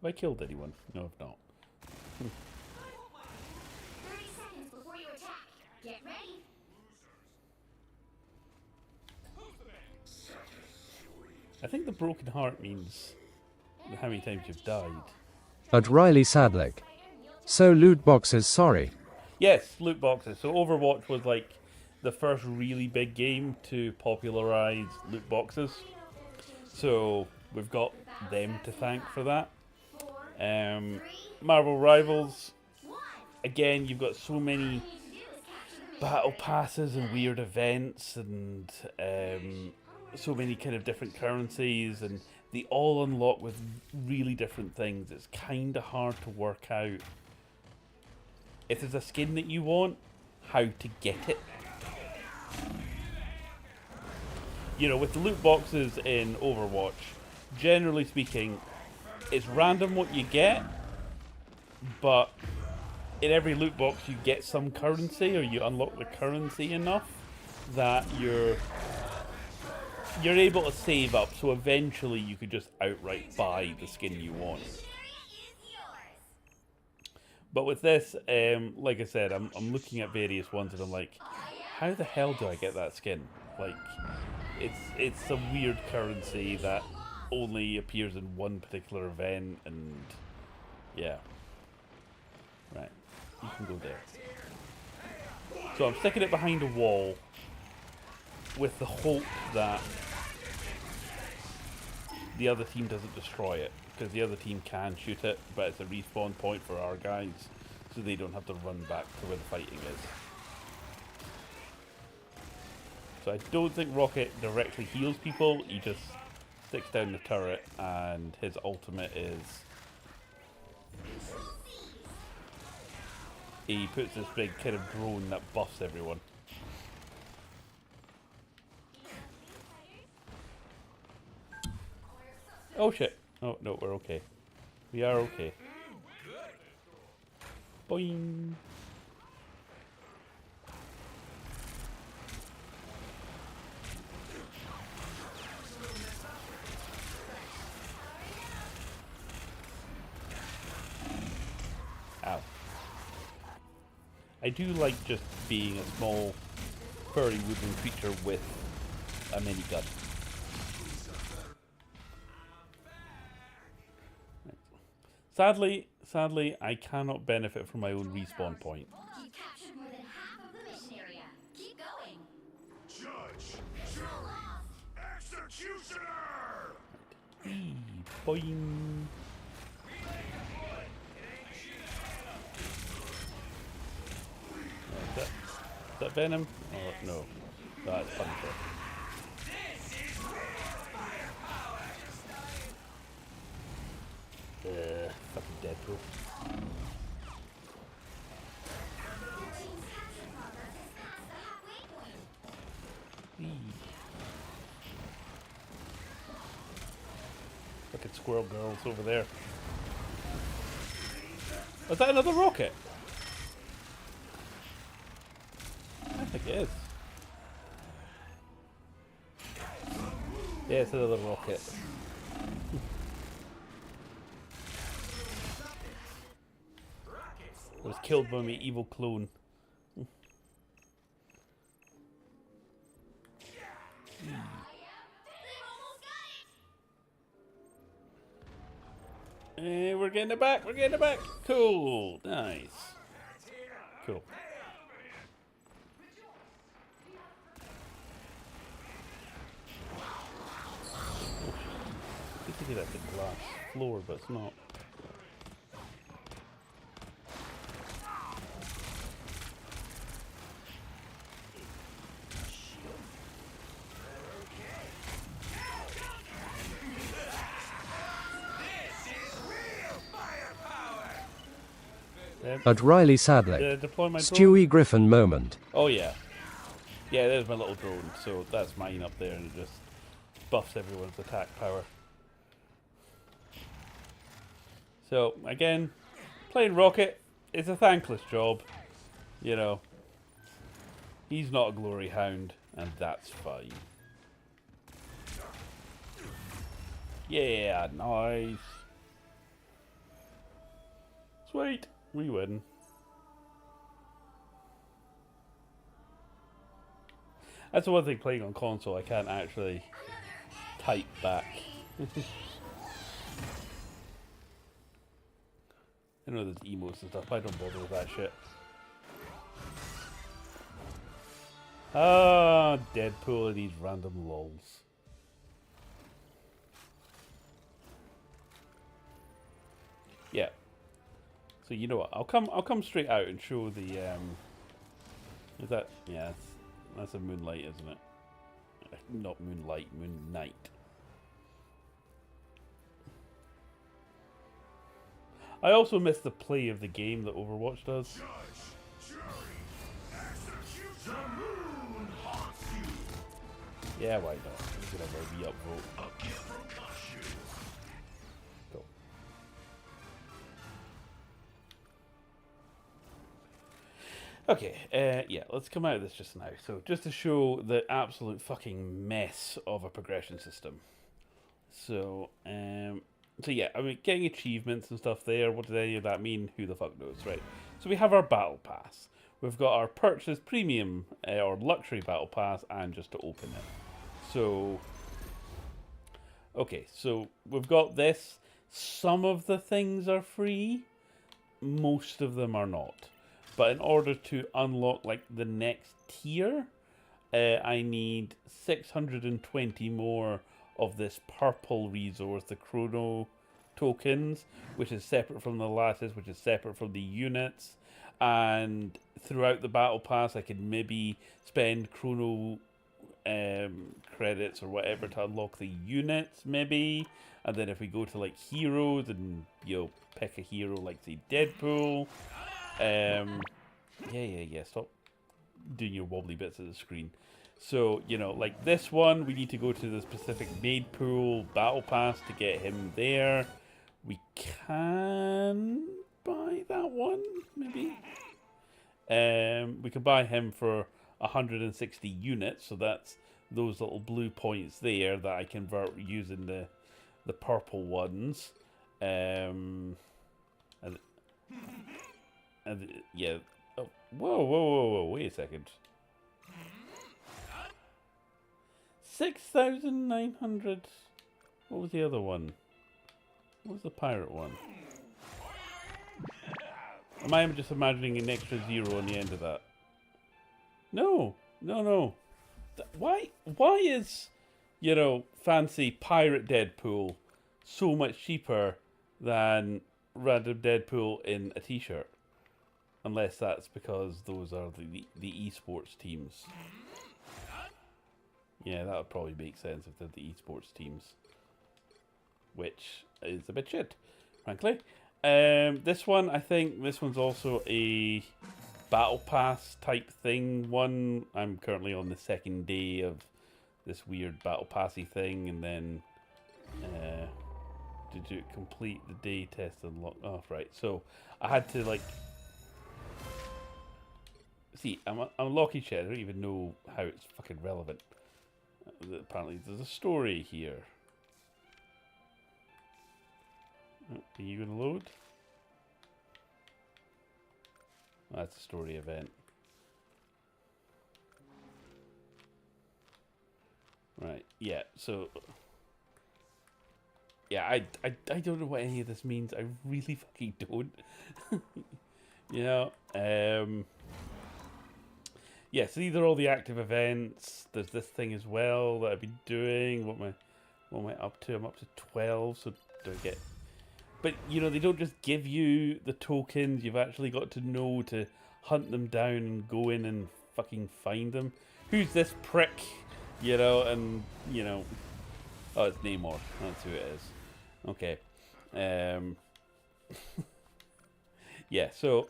Have I killed anyone? No, I've not. 30 seconds before you attack. Get ready. I think the broken heart means how many times you've died. At Riley Sadlick. So loot boxes, sorry. Yes, loot boxes. So Overwatch was like the first really big game to popularize loot boxes. So we've got them to thank for that. Marvel Rivals. Again, you've got so many battle passes and weird events and so many kind of different currencies, and they all unlock with really different things. It's kind of hard to work out if there's a skin that you want, how to get it. You know, with the loot boxes in Overwatch, generally speaking, it's random what you get, but in every loot box you get some currency, or you unlock the currency enough that you're able to save up, so eventually you could just outright buy the skin you want. But with this, like I said, I'm looking at various ones and I'm like, how the hell do I get that skin? Like, it's a weird currency that only appears in one particular event, and yeah. Right, you can go there. So I'm sticking it behind a wall with the hope that the other team doesn't destroy it, because the other team can shoot it, but it's a respawn point for our guys, so they don't have to run back to where the fighting is. So I don't think Rocket directly heals people, he just sticks down the turret, and his ultimate is he puts this big kind of drone that buffs everyone. Oh shit. Oh no, we're okay. We are okay. Boing. Ow. I do like just being a small furry wooden creature with a minigun. Sadly, I cannot benefit from my own respawn point. You've captured more than half of the mission area. Keep going. Judge, Mission lost. executioner! Boing. Is that Venom? Oh no, that's Punisher. Fucking Deadpool. Your team's capture progress is past the halfway point. Fucking squirrel girls over there. Is that another rocket? I think it is. Yeah, it's another rocket. I was killed by my evil clone. We're getting it back. We're getting it back. Cool. Nice. Cool. I think that's a glass floor, but it's not. At Riley Did sadly. I deploy my drone? Stewie Griffin moment. Oh yeah. Yeah, there's my little drone, so that's mine up there and it just buffs everyone's attack power. So, again, playing Rocket is a thankless job. You know. He's not a glory hound, and that's fine. Yeah, nice. Sweet, we win. That's the one thing playing on console, I can't actually type back. I know there's emotes and stuff, I don't bother with that shit. Ah, Deadpool and these random lols. Yeah. So you know what? I'll come straight out and show the is that yeah, that's a moonlight, isn't it? Not moonlight, moon night. I also missed the play of the game that Overwatch does. Judge, jury, execute the moon haunts you! Yeah, why not? We could have a re-upvote. A gift from Kashu. Cool. Okay, yeah, let's come out of this just now. So, just to show the absolute fucking mess of a progression system. So, so yeah, I mean, getting achievements and stuff there, what does any of that mean? Who the fuck knows, right? So we have our battle pass. We've got our purchase premium or luxury battle pass, and just to open it. So, okay, so we've got this. Some of the things are free. Most of them are not. But in order to unlock, like, the next tier, I need 620 more of this purple resource, the chrono tokens, which is separate from the lattice, which is separate from the units. And throughout the battle pass, I could maybe spend chrono credits or whatever to unlock the units, maybe. And then if we go to, like, heroes and, you know, pick a hero like, say, Deadpool. Yeah, stop doing your wobbly bits of the screen. So, you know, like this one, we need to go to the specific maid pool battle pass to get him there. We can buy that one, maybe. We can buy him for 160 units, so that's those little blue points there that I convert using the purple ones. And yeah. Oh, whoa, wait a second. 6,900. What was the other one? What was the pirate one? Am I just imagining an extra zero on the end of that? No, no, no. Why is, you know, fancy pirate Deadpool so much cheaper than random Deadpool in a t-shirt? Unless that's because those are the esports teams. Yeah, that would probably make sense if they're the esports teams. Which is a bit shit, frankly. This one, I think this one's also a battle pass type thing one. I'm currently on the second day of this weird battle passy thing, and then did you complete the day test and lock off? Right, so I had to like see. I'm unlocking shit. I don't even know how it's fucking relevant. Apparently, there's a story here. Oh, are you gonna load? That's a story event. Right, yeah, so yeah, I don't know what any of this means. I really fucking don't. You know, yeah, so these are all the active events. There's this thing as well that I've been doing. What am I up to? I'm up to 12, so do I get... But, you know, they don't just give you the tokens. You've actually got to know to hunt them down and go in and fucking find them. Who's this prick? You know, and, you know... Oh, it's Namor. That's who it is. Okay. Yeah, so,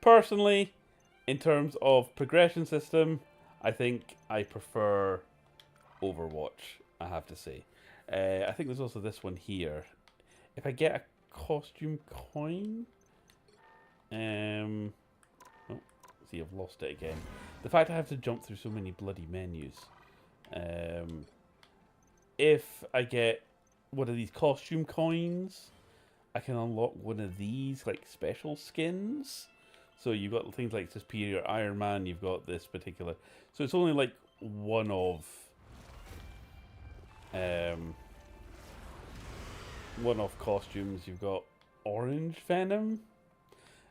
personally, in terms of progression system, I think I prefer Overwatch, I have to say. I think there's also this one here. If I get a costume coin... oh, see, I've lost it again. The fact I have to jump through so many bloody menus. If I get one of these costume coins, I can unlock one of these, like, special skins. So you've got things like Superior Iron Man, you've got this particular... So it's only, like, one of costumes. You've got Orange Venom,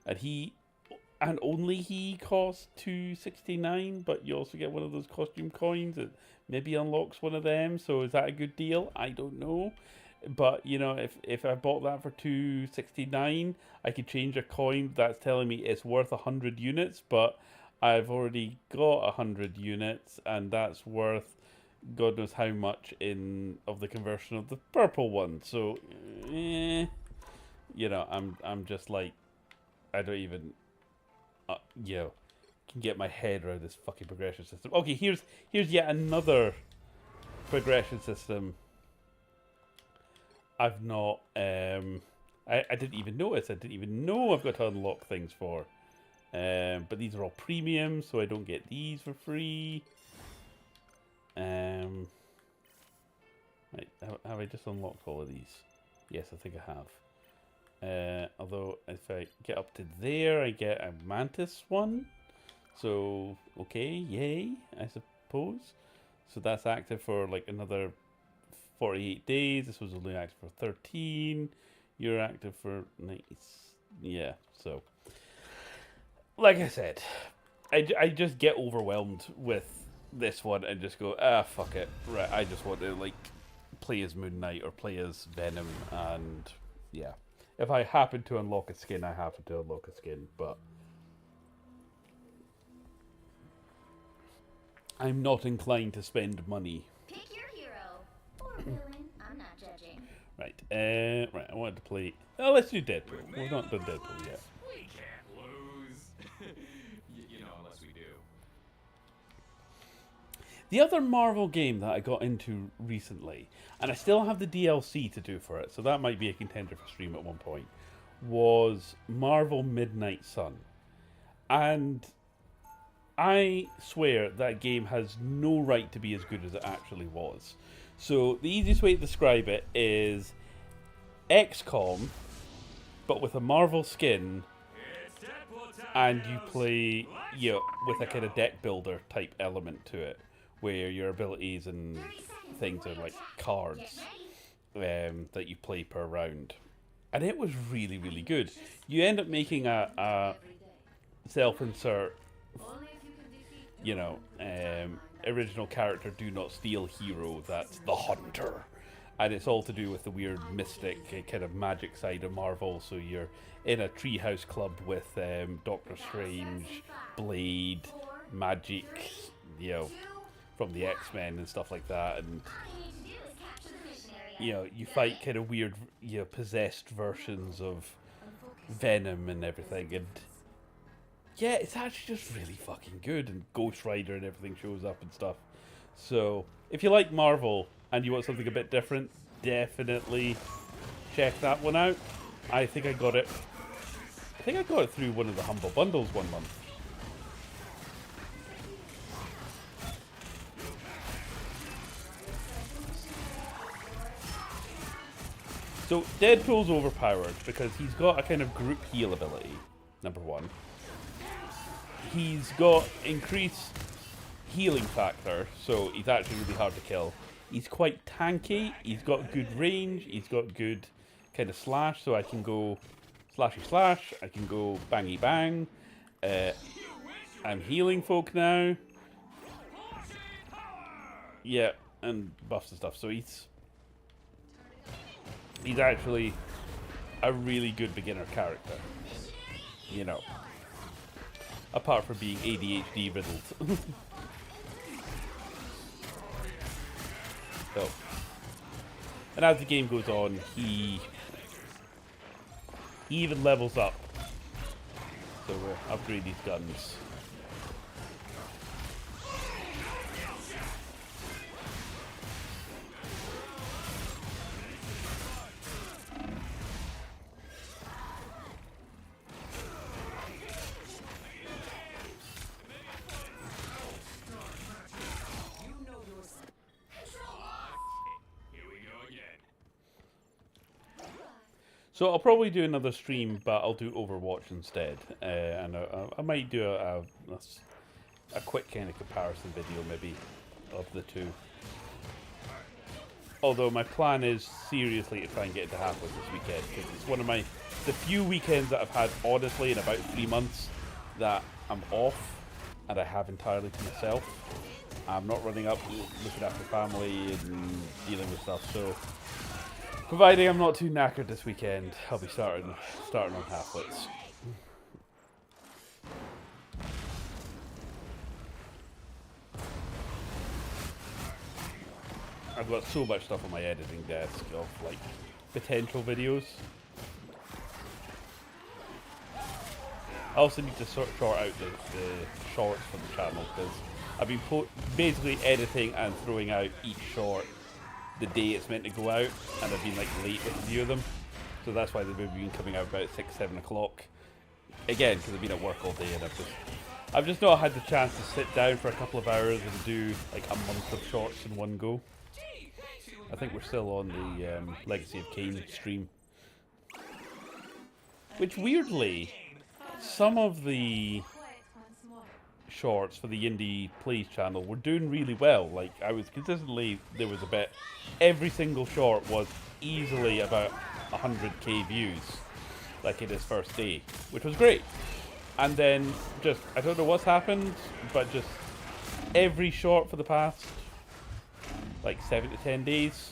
and only he costs $2.69, but you also get one of those costume coins that maybe unlocks one of them. So is that a good deal? I don't know. But, you know, if I bought that for $2.69, I could change a coin that's telling me it's worth 100 units, but I've already got 100 units, and that's worth God knows how much of the conversion of the purple one. So, you know, I'm just like, I don't even, you know, can get my head around this fucking progression system. Okay, here's yet another progression system I've not, I didn't even notice. I didn't even know I've got to unlock things for. But these are all premium, so I don't get these for free. Right, have I just unlocked all of these? Yes, I think I have. Although, if I get up to there, I get a Mantis one. So, okay, yay, I suppose. So that's active for like another 48 days. This was only active for 13. You're active for nice. Yeah, so like I said, I just get overwhelmed with this one and just go, fuck it. Right, I just want to like play as Moon Knight or play as Venom, and yeah. If I happen to unlock a skin, I happen to unlock a skin, but I'm not inclined to spend money. Pick your hero. Or villain. I'm not judging. Right, right, I wanted to play... Oh, let's do Deadpool. We've not done Deadpool yet. We can't lose. You know, unless we do. The other Marvel game that I got into recently, and I still have the DLC to do for it, so that might be a contender for stream at one point, was Marvel Midnight Sun. And I swear that game has no right to be as good as it actually was. So the easiest way to describe it is XCOM, but with a Marvel skin, and you play, you know, with a kind of deck builder type element to it, where your abilities and things are like cards that you play per round. And it was really, really good. You end up making a self-insert, you know, original character do not steal hero that's the Hunter. And it's all to do with the weird mystic kind of magic side of Marvel. So you're in a treehouse club with Doctor Strange, Blade, Magic, you know, from the X-Men and stuff like that. And you know, you fight kind of weird, you know, possessed versions of Venom and everything. And yeah, it's actually just really fucking good. And Ghost Rider and everything shows up and stuff. So if you like Marvel and you want something a bit different, definitely check that one out. I think I got it through one of the Humble Bundles one month. So Deadpool's overpowered because he's got a kind of group heal ability, number one. He's got increased healing factor, so he's actually really hard to kill. He's quite tanky, he's got good range, he's got good kind of slash, so I can go slashy slash, I can go bangy bang. I'm healing folk now. Yeah, and buffs and stuff, so he's actually a really good beginner character, you know, apart from being ADHD riddled. So, and as the game goes on, he even levels up. So we'll upgrade these guns. So I'll probably do another stream, but I'll do Overwatch instead, and I might do a quick kind of comparison video maybe of the two. Although my plan is seriously to try and get into Halfway this weekend, because it's one of the few weekends that I've had honestly in about 3 months that I'm off and I have entirely to myself. I'm not running up looking after family and dealing with stuff, so providing I'm not too knackered this weekend, I'll be starting on Halfwits. I've got so much stuff on my editing desk of like potential videos. I also need to sort out the shorts for the channel, because I've been basically editing and throwing out each short the day it's meant to go out, and I've been like late with a few of them, so that's why they've been coming out about 6-7 o'clock. Again, because I've been at work all day, and I've just not had the chance to sit down for a couple of hours and do like a month of shorts in one go. I think we're still on the Legacy of Kain stream, which weirdly, some of the shorts for the YindyPlayZ channel were doing really well. Like, I was consistently, there was a bit, every single short was easily about 100k views, like in his first day, which was great. And then just, I don't know what's happened, but just every short for the past like 7 to 10 days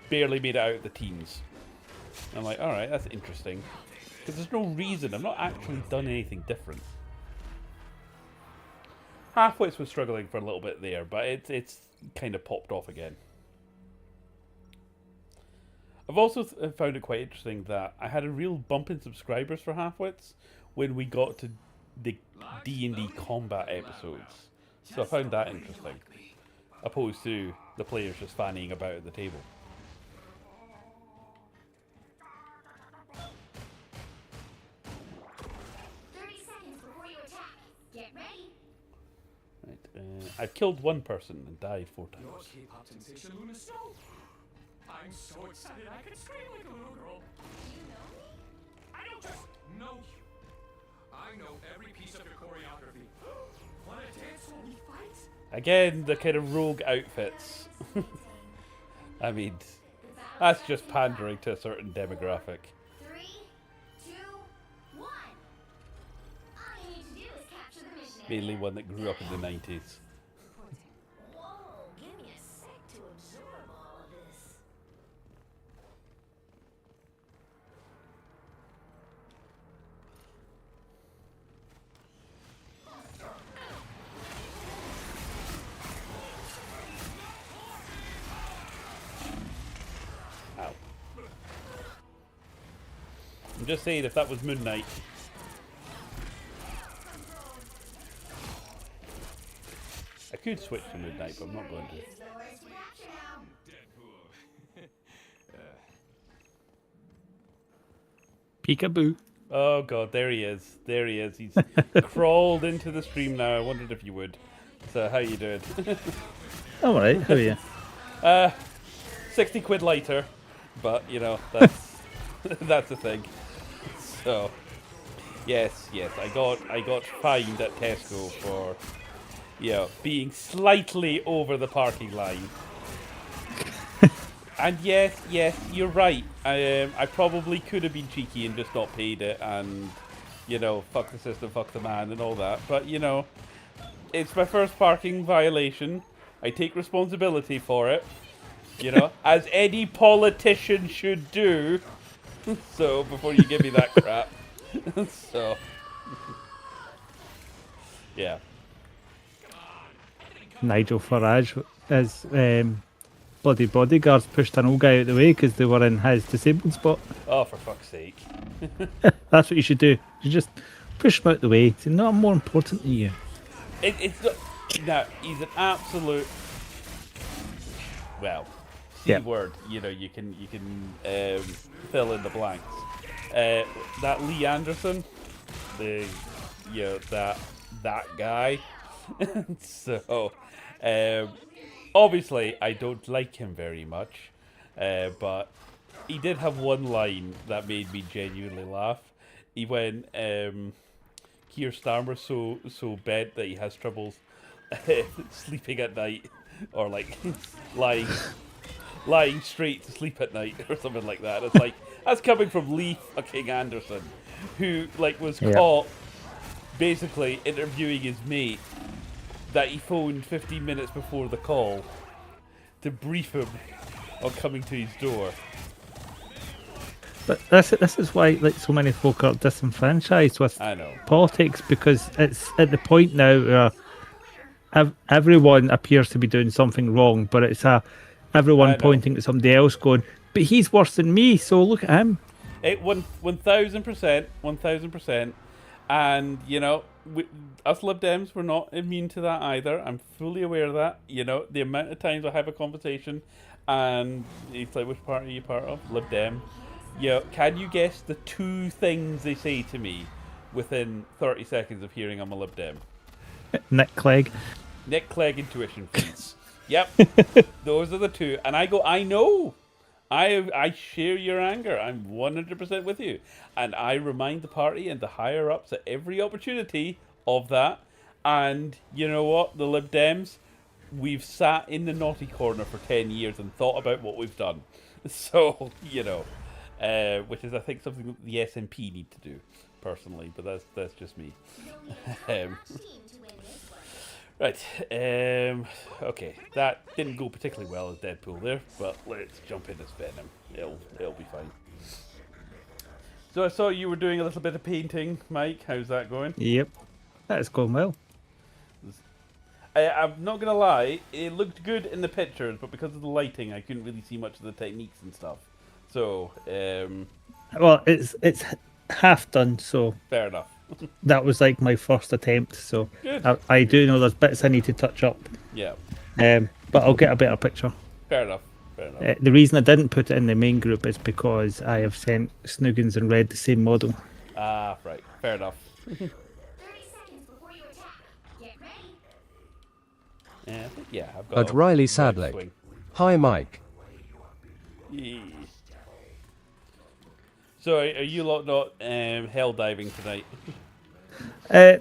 barely made it out of the teens. I'm like, alright, that's interesting, because there's no reason, I've not actually done anything different. Halfwits was struggling for a little bit there, but it's kind of popped off again. I've also found it quite interesting that I had a real bump in subscribers for Halfwits when we got to the D&D combat episodes. So I found that interesting, opposed to the players just fannying about at the table. I've killed one person and died 4 times. Your K-pop sensation, Luna Snow. I'm so excited I could scream like a little girl. Do you know me? I don't just know you. I know every piece of your choreography. Wanna dance while we fight? Again, the kind of rogue outfits. I mean, that's just pandering to a certain demographic. 3, 2, 1. All you need to do is capture the missionary. Mainly one that grew up in the 90s. Whoa, give me a sec to absorb all of this. Ow. I'm just saying, if that was Moon Knight. I could switch to Moon Knight, but I'm not going to. It's the worst to capture now. Peekaboo. Oh god, there he is. There he is. He's crawled into the stream now. I wondered if you would. So, how you doing? All right. How are you? 60 quid lighter. But, you know, that's that's the thing. So, yes, I got fined at Tesco for, you know, being slightly over the parking line. And yes, you're right. I probably could have been cheeky and just not paid it, and, you know, fuck the system, fuck the man, and all that. But, you know, it's my first parking violation. I take responsibility for it, you know, as any politician should do. So, before you give me that crap. So, yeah. Nigel Farage as bloody bodyguards pushed an old guy out the way because they were in his disabled spot. Oh, for fuck's sake. That's what you should do. You just push him out the way. Say, no, I'm more important than you. It's not, no, he's an absolute, well, C Yeah. word. You know, you can fill in the blanks. That Lee Anderson, that guy. So, obviously, I don't like him very much, but he did have one line that made me genuinely laugh. He went, Keir Starmer's so bent that he has troubles sleeping at night, or like lying straight to sleep at night, or something like that. It's like, that's coming from Lee fucking Anderson, who like was caught basically interviewing his mate that he phoned 15 minutes before the call to brief him on coming to his door. But this is why like so many folk are disenfranchised with I know. politics, because it's at the point now where everyone appears to be doing something wrong, but it's everyone pointing to somebody else going, but he's worse than me, so look at him. 1000%. And, you know, us Lib Dems, we're not immune to that either. I'm fully aware of that. You know, the amount of times I have a conversation and it's like, which party are you part of? Lib Dem. You know, can you guess the 2 things they say to me within 30 seconds of hearing I'm a Lib Dem? Nick Clegg. Nick Clegg and tuition fees. Yep. Those are the 2. And I go, I know. I share your anger. I'm 100% with you. And I remind the party and the higher ups at every opportunity of that. And you know what? The Lib Dems, we've sat in the naughty corner for 10 years and thought about what we've done. So, you know, which is, I think, something that the SNP need to do, personally. But that's just me. Right, okay, that didn't go particularly well as Deadpool there, but let's jump in as Venom. It'll be fine. So I saw you were doing a little bit of painting, Mike. How's that going? Yep, that's going well. I'm not gonna lie, it looked good in the pictures, but because of the lighting, I couldn't really see much of the techniques and stuff. So, Well, it's half done, so fair enough. that was like my first attempt. So Good. I do know there's bits I need to touch up. Yeah, But I'll get a better picture. fair enough. The reason I didn't put it in the main group is because I have sent Snoogans and Red the same model. Ah, right, fair enough. 30 seconds before you attack. Get ready. Yeah, I think, yeah, I've got. But a Riley right sadly. swing. Hi Mike. Yeah. So, are you lot not hell diving tonight?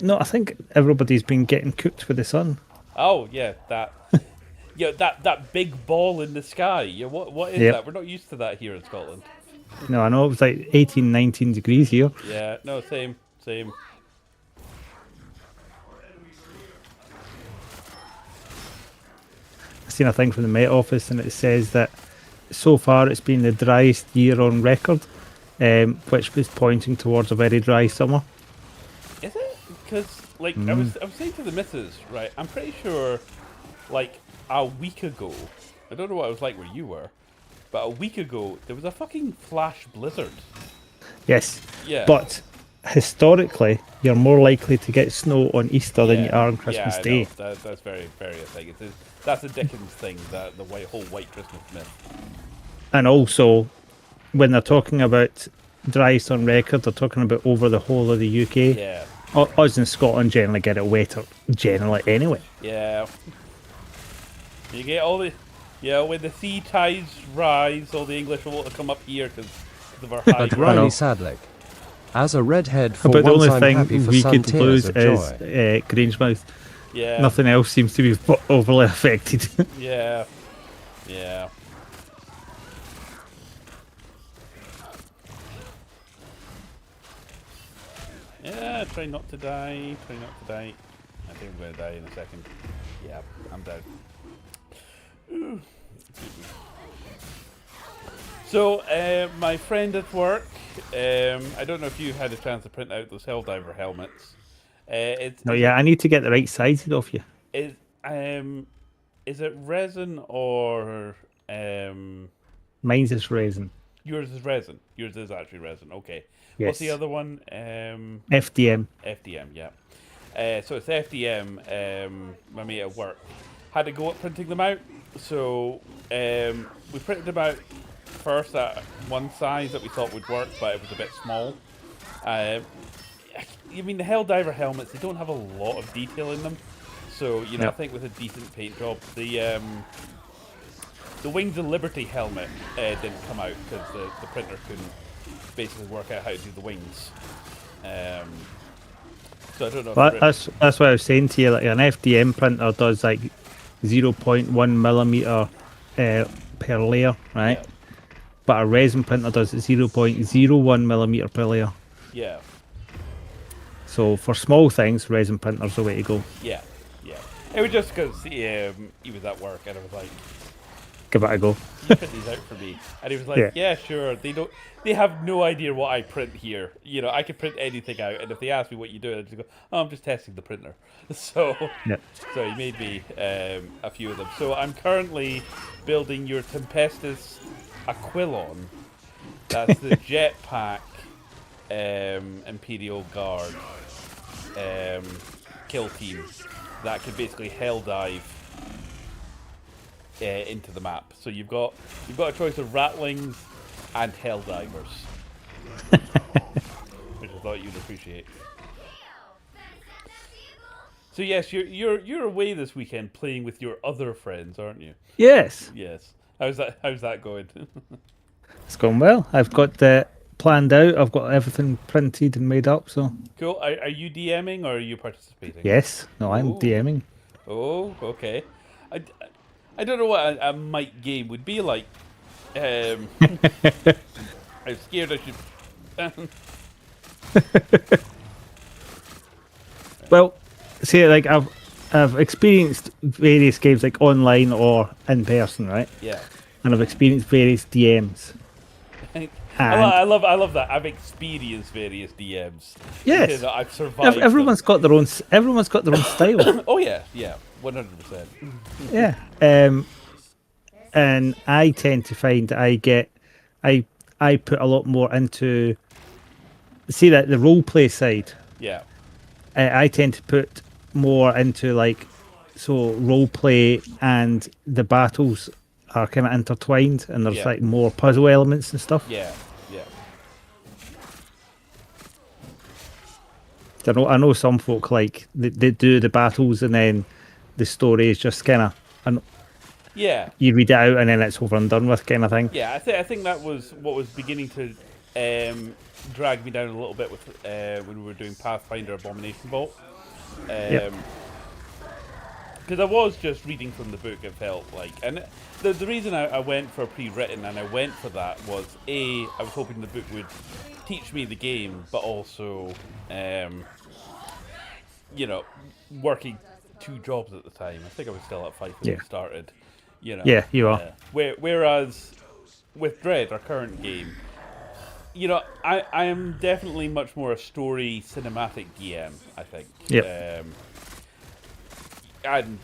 No, I think everybody's been getting cooked with the sun. Oh yeah, that. Yeah, that big ball in the sky. Yeah, what is Yep. that? We're not used to that here in Scotland. No, I know it was like 18, 19 degrees here. Yeah, no, same. I seen a thing from the Met Office, and it says that so far it's been the driest year on record, which was pointing towards a very dry summer. Is it? Because like I was saying to the missus, right? I'm pretty sure, like a week ago, I don't know what it was like where you were, but a week ago there was a fucking flash blizzard. Yes. Yeah. But historically, you're more likely to get snow on Easter than you are on Christmas I Day. know. That's very a thing. That's a Dickens thing. That the whole white Christmas myth. And also, when they're talking about driest on record, they're talking about over the whole of the UK. Yeah. Us in Scotland generally get it wetter, generally anyway. Yeah. You get all the, when the sea tides rise, all the English will want to come up here because of our high But ground. Riley Sadlick. As a redhead, for But the once only I'm thing happy for we some could tears lose of is joy. Grangemouth. Yeah. Nothing else seems to be overly affected. Yeah. Yeah. Yeah, try not to die. Try not to die. I think I'm going to die in a second. Yeah, I'm dead. So, my friend at work, I don't know if you had a chance to print out those Helldiver helmets. No, yeah, I need to get the right sizing off you. Is it resin or Mine's is resin. yours is resin? Yours is actually resin. Okay. Yes. What's the other one? FDM. FDM. Yeah. So it's FDM. My mate at work had to go at printing them out. So we printed them out first at one size that we thought would work, but it was a bit small. I mean, the Helldiver helmets, they don't have a lot of detail in them. So, you know, Yep. I think with a decent paint job, the Wings of Liberty helmet didn't come out because the printer couldn't basically work out how to do the wings. So I don't know. But that's what I was saying to you. Like an FDM printer does like 0.1 millimeter per layer, right? Yeah. But a resin printer does 0.01 millimeter per layer. Yeah, So for small things, resin printer's the way to go. yeah. It was just because he was at work and I was like, Give it a go. you print these out for me, and he was like, Yeah. yeah, sure. They have no idea what I print here. You know, I can print anything out, and if they ask me what you do, I just go, oh, I'm just testing the printer. So Yeah. So he made me a few of them. So I'm currently building your Tempestus Aquilon. That's the jetpack Imperial Guard kill team that can basically hell dive into the map. So you've got a choice of Ratlings and hell divers, which I thought you'd appreciate. So yes, you're away this weekend playing with your other friends, aren't you? Yes, Yes. How's that going? it's going well. I've got that planned out. I've got everything printed and made up. So Cool. Are you DMing or are you participating? yes, no, I'm Ooh. DMing. Oh, okay. I don't know what a mic game would be like. I'm scared I should. Well, see, like I've experienced various games like online or in person, right? Yeah. And I've experienced various DMs. I love that. I've experienced various DMs. Yes. Because I've survived. Everyone's got their own. Everyone's got their own style. them. Oh yeah, 100%. Yeah. And I tend to find that I put a lot more into see that the role play side. Yeah. I tend to put more into like so role play and the battles are kind of intertwined and there's Yeah. like more puzzle elements and stuff. Yeah. I know some folk like they do the battles and then the story is just kind of Yeah. you read it out and then it's over and done with kind of thing. Yeah, I think that was what was beginning to drag me down a little bit with when we were doing Pathfinder Abomination Vault. Yep. because I was just reading from the book. It felt like, and the reason I went for pre-written and I went for that was I was hoping the book would teach me the game, but also, working 2 jobs at the time. I think I was still at 5 when we started. Yeah, you are. Whereas with Dread, our current game, I am definitely much more a story cinematic DM, I think. Yep. And,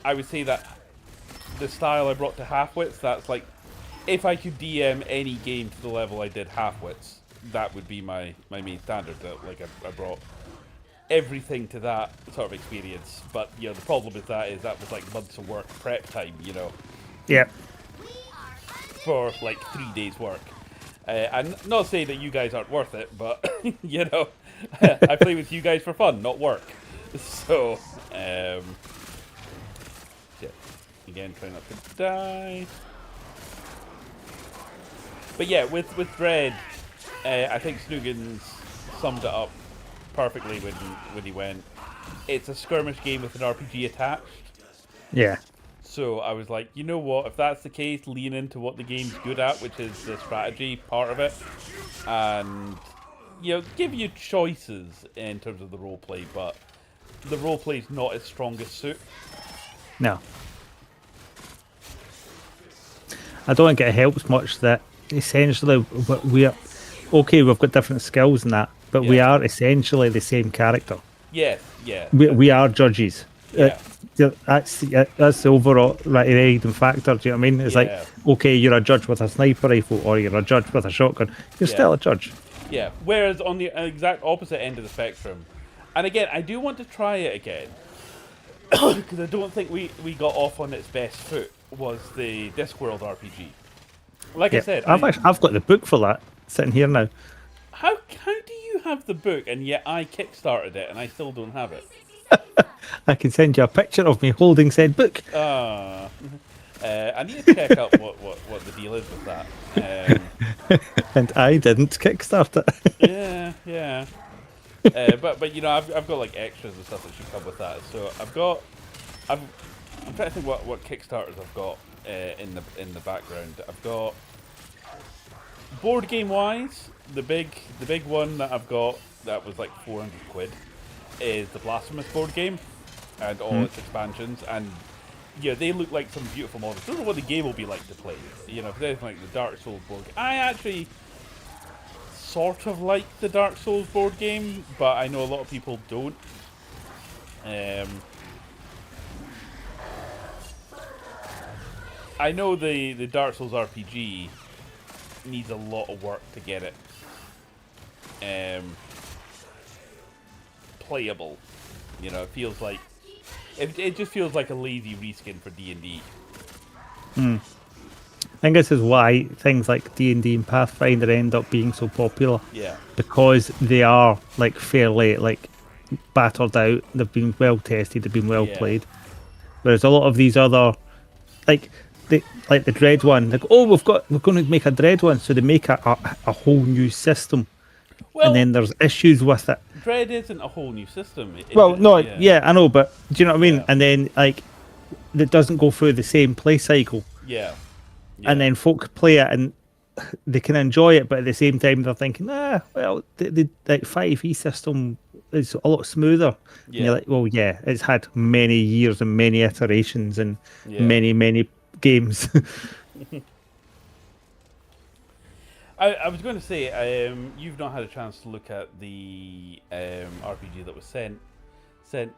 I would say that the style I brought to Halfwits, that's like, if I could DM any game to the level I did Halfwits, that would be my main standard. Like, I brought everything to that sort of experience. But, the problem with that is that was like months of work prep time, Yep. for like 3 days work. And not saying that you guys aren't worth it, but I play with you guys for fun, not work. So, shit. Again, try not to die. But yeah, with Dread, I think Snoogans summed it up perfectly when he went. It's a skirmish game with an RPG attached. Yeah. So I was like, you know what, if that's the case, lean into what the game's good at, which is the strategy part of it. And, give you choices in terms of the roleplay, but the roleplay's not its strongest suit. No. I don't think it helps much that essentially we're... Okay, we've got different skills and that, but we are essentially the same character. Yes, yeah. We are judges. Yeah. That's the overall overriding factor. Do you know what I mean? It's like, okay, you're a judge with a sniper rifle, or you're a judge with a shotgun. You're still a judge. Yeah. Whereas on the exact opposite end of the spectrum, and again, I do want to try it again because I don't think we got off on its best foot. Was the Discworld RPG? Like I said, I've got the book for that sitting here now. How do you have the book and yet I kickstarted it and I still don't have it? I can send you a picture of me holding said book. I need to check out what the deal is with that. And I didn't kickstart it. yeah. But I've got like extras and stuff that should come with that. So I'm trying to think what Kickstarters I've got in the background. I've got board game wise, the big one that I've got that was like 400 quid is the Blasphemous board game and all its expansions, and they look like some beautiful models. I don't know what the game will be like to play. If there's like the Dark Souls board game. I actually sort of like the Dark Souls board game, but I know a lot of people don't. I know the Dark Souls RPG needs a lot of work to get it playable. It feels like it just feels like a lazy reskin for D&D. I think this is why things like D&D and Pathfinder end up being so popular. Yeah. Because they are like fairly like battered out. They've been well tested. They've been well played. Whereas a lot of these other like the Dread one, like, we're going to make a Dread one, so they make a whole new system. Well, and then there's issues with it. Dread isn't a whole new system. I know, but do you know what I mean? And then like it doesn't go through the same play cycle. Yeah. And then folk play it and they can enjoy it, but at the same time they're thinking, the like 5e system is a lot smoother. And you're like, well, it's had many years and many iterations and many games. I was going to say, you've not had a chance to look at the RPG that was sent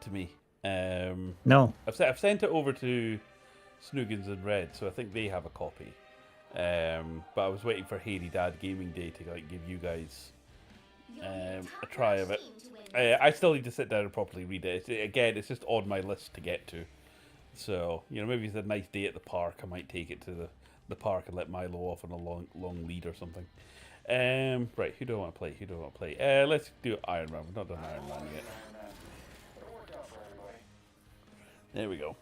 to me. No. I've sent it over to Snoogans and Red, so I think they have a copy. But I was waiting for Hairy Dad Gaming Day to like give you guys a try of it. I still need to sit down and properly read it. It's just on my list to get to. So, maybe it's a nice day at the park. I might take it to the park and let Milo off on a long lead or something. Right, who do I want to play? Let's do Iron Man. We've not done Iron Man yet. There we go.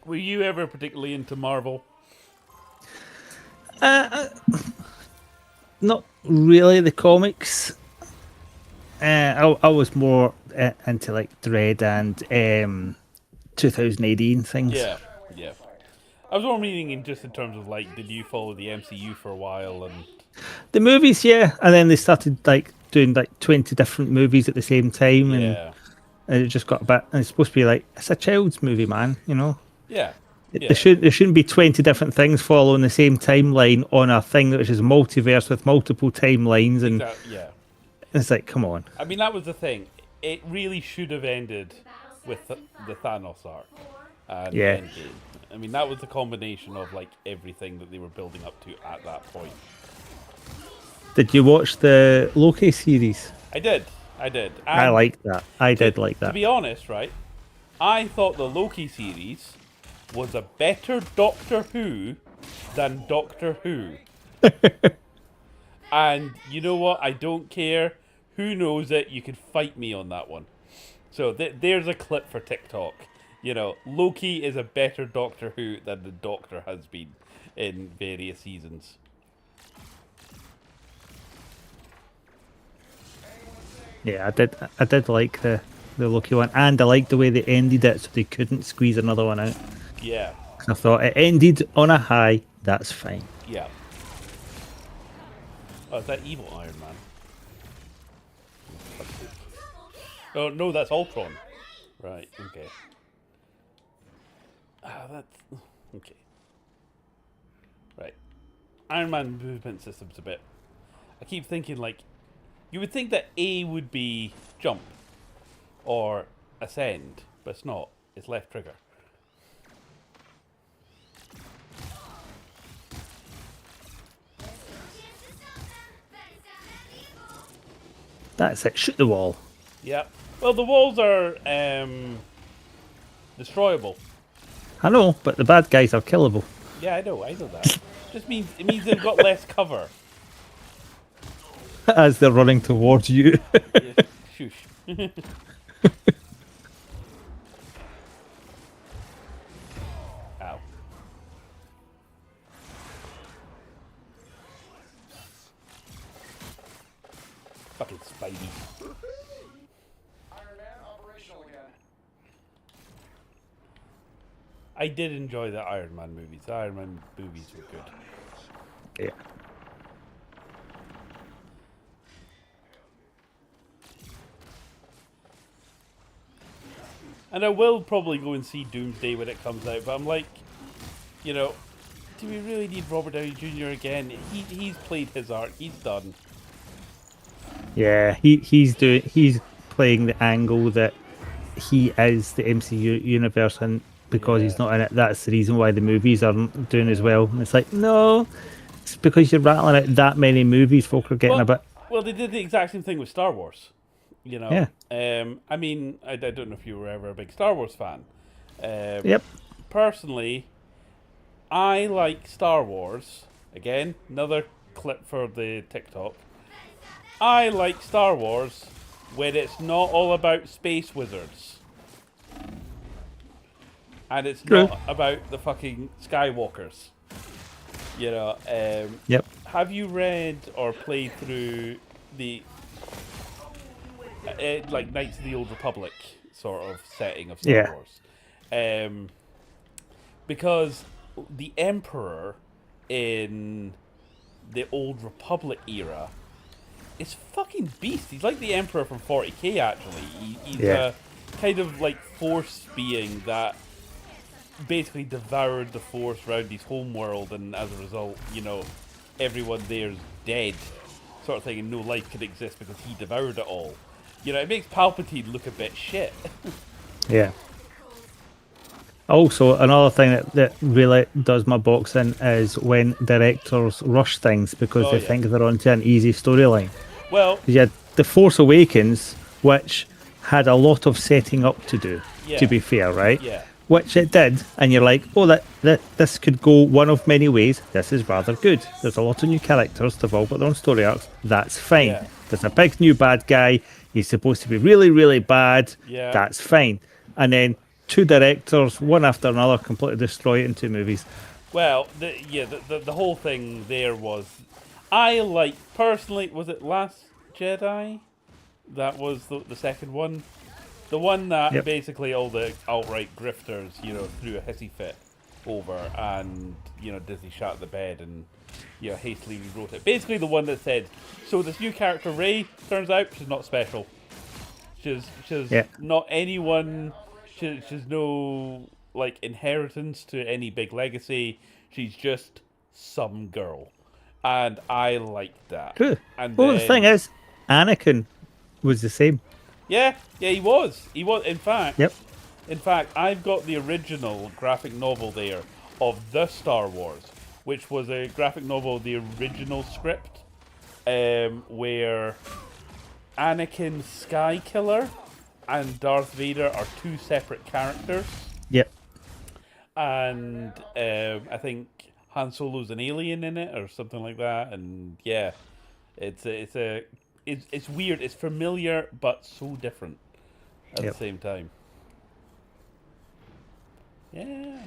Were you ever particularly into Marvel? Not really the comics. I was more into like Dread and 2000 AD and things. Yeah, yeah. I was more meaning in just in terms of like, did you follow the MCU for a while? And The movies, yeah, and then they started like doing like 20 different movies at the same time, yeah, and it just got a bit. And it's supposed to be like it's a child's movie, man. You know, yeah, yeah. there shouldn't be 20 different things following the same timeline on a thing which is multiverse with multiple timelines, and Yeah. it's like, come on. I mean, that was the thing. It really should have ended with the Thanos arc and Yeah. Endgame. I mean, that was the combination of like everything that they were building up to at that point. Did you watch the Loki series? I did. I And liked that. I did like to that. be honest, right? I thought the Loki series was a better Doctor Who than Doctor Who. And you know what? I don't care. Who knows it? You can fight me on that one. So there's a clip for TikTok. You know, Loki is a better Doctor Who than the Doctor has been in various seasons. Yeah, I did like the Loki one, and I liked the way they ended it, so they couldn't squeeze another one out. Yeah, I thought it ended on a high. That's fine. yeah. Oh, is that evil Iron Man? Oh no, that's Ultron. Right. Okay. That's okay. Right. Iron Man movement system's a bit. I keep thinking like, you would think that A would be jump or ascend, but it's not. It's left trigger. That's it. Shoot the wall. Yeah. Well, the walls are destroyable. I know, but the bad guys are killable. Yeah, I know that. Just means it means they've got less cover. As they're running towards you. Yeah. Shush. Ow. Fucking Spidey. Iron Man operational again. I did enjoy the Iron Man movies. The Iron Man movies were good. Yeah. And I will probably go and see Doomsday when it comes out, but I'm like, you know, do we really need Robert Downey Jr. again? He's played his arc. He's done. Yeah, he's playing the angle that he is the MCU universe, and because he's not in it, that's the reason why the movies aren't doing as well. And it's like, no, it's because you're rattling out that many movies, folk are getting a bit. Well, they did the exact same thing with Star Wars. You know. Yeah. I mean, I don't know if you were ever a big Star Wars fan. Yep. Personally, I like Star Wars. Again, another clip for the TikTok. I like Star Wars when it's not all about space wizards. And it's True. not about the fucking Skywalkers. You know, Yep. have you read or played through the like Knights of the Old Republic sort of setting of Star Yeah. Wars? Because the Emperor in the Old Republic era is fucking beast. He's like the Emperor from 40k actually. He's Yeah. a kind of like force being that basically devoured the force around his home world, and as a result, you know, everyone there's dead, sort of thing, and no life could exist because he devoured it all. You know, it makes Palpatine look a bit shit. Yeah. Also, another thing that really does my box in is when directors rush things because Oh, they yeah. think they're onto an easy storyline. Well, You had The Force Awakens, which had a lot of setting up to do, Yeah. to be fair, right? yeah, Which it did, and you're like, oh, that this could go one of many ways. This is rather good. There's a lot of new characters, they've all got their own story arcs. That's fine. Yeah. There's a big new bad guy. He's supposed to be really, really bad. Yeah. That's fine. And then two directors, one after another, completely destroy it in two movies. well, the whole thing there was, I like, personally, was it Last Jedi? That was the second one. The one that Yep. basically all the outright grifters, threw a hissy fit over, and Disney shot the bed and hastily rewrote it. Basically, the one that said, "So this new character Rey turns out she's not special. She's Yeah. not anyone. She's no like inheritance to any big legacy. She's just some girl." And I liked that. True. And Well, the then- thing is, Anakin was the same. yeah, he was. He was. In fact, Yep. I've got the original graphic novel there of the Star Wars, which was a graphic novel, the original script, where Anakin Skykiller and Darth Vader are two separate characters, Yep. and I think Han Solo's an alien in it or something like that. And yeah, it's weird. It's familiar but so different at Yep. the same time. Yeah.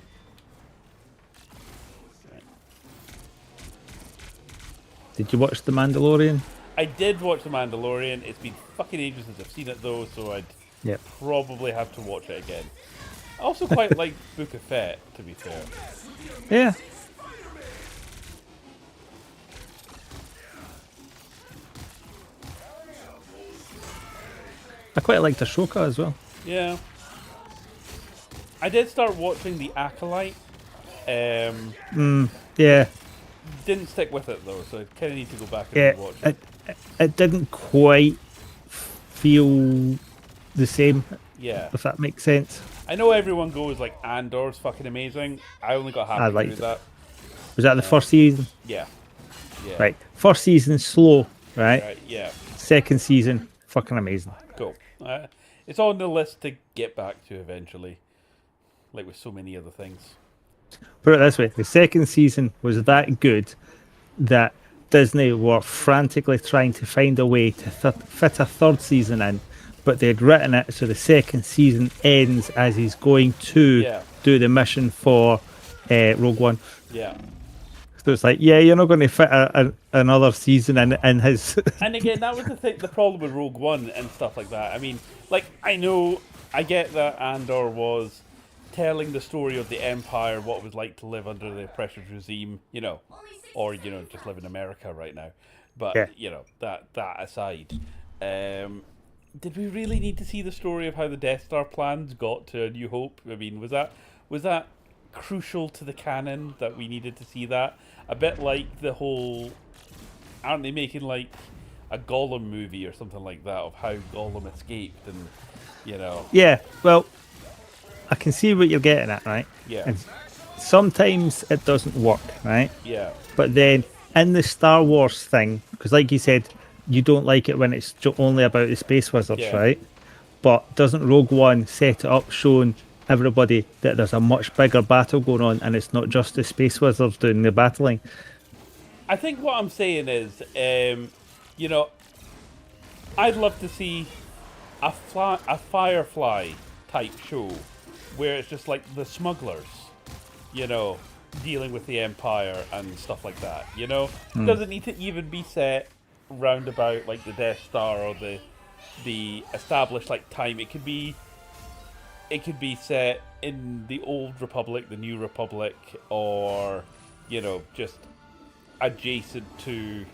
Did you watch The Mandalorian? I did watch The Mandalorian. It's been fucking ages since I've seen it though, so I'd Yep. probably have to watch it again. I also quite like Book of Fett, to be fair. Yeah. I quite liked Ashoka as well. Yeah. I did start watching The Acolyte. Yeah. Didn't stick with it though, so I kind of need to go back and Yeah. watch it. It didn't quite feel the same, Yeah. if that makes sense. I know everyone goes like Andor's fucking amazing. I only got I halfway liked through that. Was that the first season? Yeah. Yeah. Right. First season, slow, right? Right. Yeah. Second season, fucking amazing. Cool. It's on the list to get back to eventually, like with so many other things. Put it this way, the second season was that good that Disney were frantically trying to find a way to fit a third season in, but they'd written it so the second season ends as he's going to Yeah. do the mission for Rogue One. Yeah. So it's like, yeah, you're not going to fit another season in his... And again, that was the problem with Rogue One and stuff like that. I mean, like, I get that Andor was telling the story of the Empire, what it was like to live under the oppressive regime, or, just live in America right now. But, Yeah. that aside, did we really need to see the story of how the Death Star plans got to A New Hope? I mean, was that crucial to the canon that we needed to see that? A bit like the whole... Aren't they making, like, a Gollum movie or something like that of how Gollum escaped and, Yeah, well, I can see what you're getting at, right? Yeah. And sometimes it doesn't work, right? Yeah. But then in the Star Wars thing, because like you said, you don't like it when it's only about the space wizards, Yeah. right? But doesn't Rogue One set it up showing everybody that there's a much bigger battle going on and it's not just the space wizards doing the battling? I think what I'm saying is, I'd love to see a Firefly type show where it's just like the smugglers, dealing with the Empire and stuff like that. It doesn't need to even be set roundabout like the Death Star or the established like time. It could be set in the Old Republic, the New Republic, or just adjacent to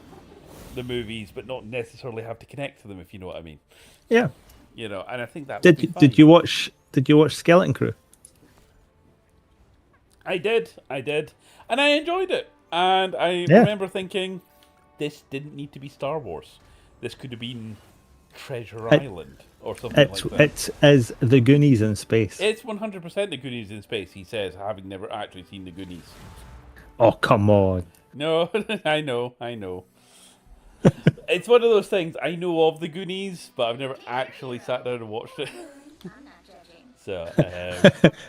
the movies, but not necessarily have to connect to them, if you know what I mean. Yeah. And I think that would be fine. Did you watch Skeleton Crew? I did, and I enjoyed it. And I remember thinking, this didn't need to be Star Wars. This could have been Treasure Island or something like that. It is the Goonies in space. It's 100% the Goonies in space, he says, having never actually seen the Goonies. Oh, come on. No, I know. It's one of those things, I know of the Goonies, but I've never actually sat down and watched it. I'm not judging. So,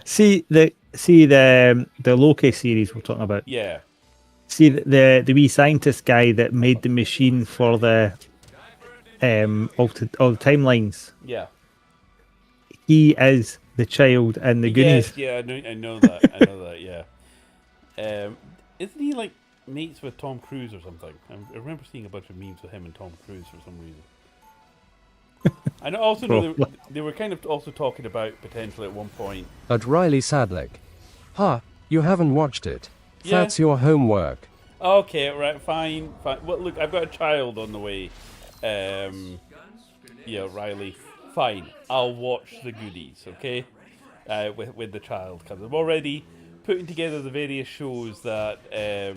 See the Loki series we're talking about. yeah. See the wee scientist guy that made the machine for the all the timelines. Yeah. He is the child in the Goonies. Yes, yeah, I know that, yeah. Isn't he like mates with Tom Cruise or something? I remember seeing a bunch of memes with him and Tom Cruise for some reason. I know also know Probably. they were kind of also talking about potentially at one point. At Riley Sadlick. Ha, you haven't watched it. Yeah. That's your homework. Okay, right, fine. Well, look, I've got a child on the way. Yeah, Riley. Fine, I'll watch the goodies, okay? With the child, because I'm already putting together the various shows that I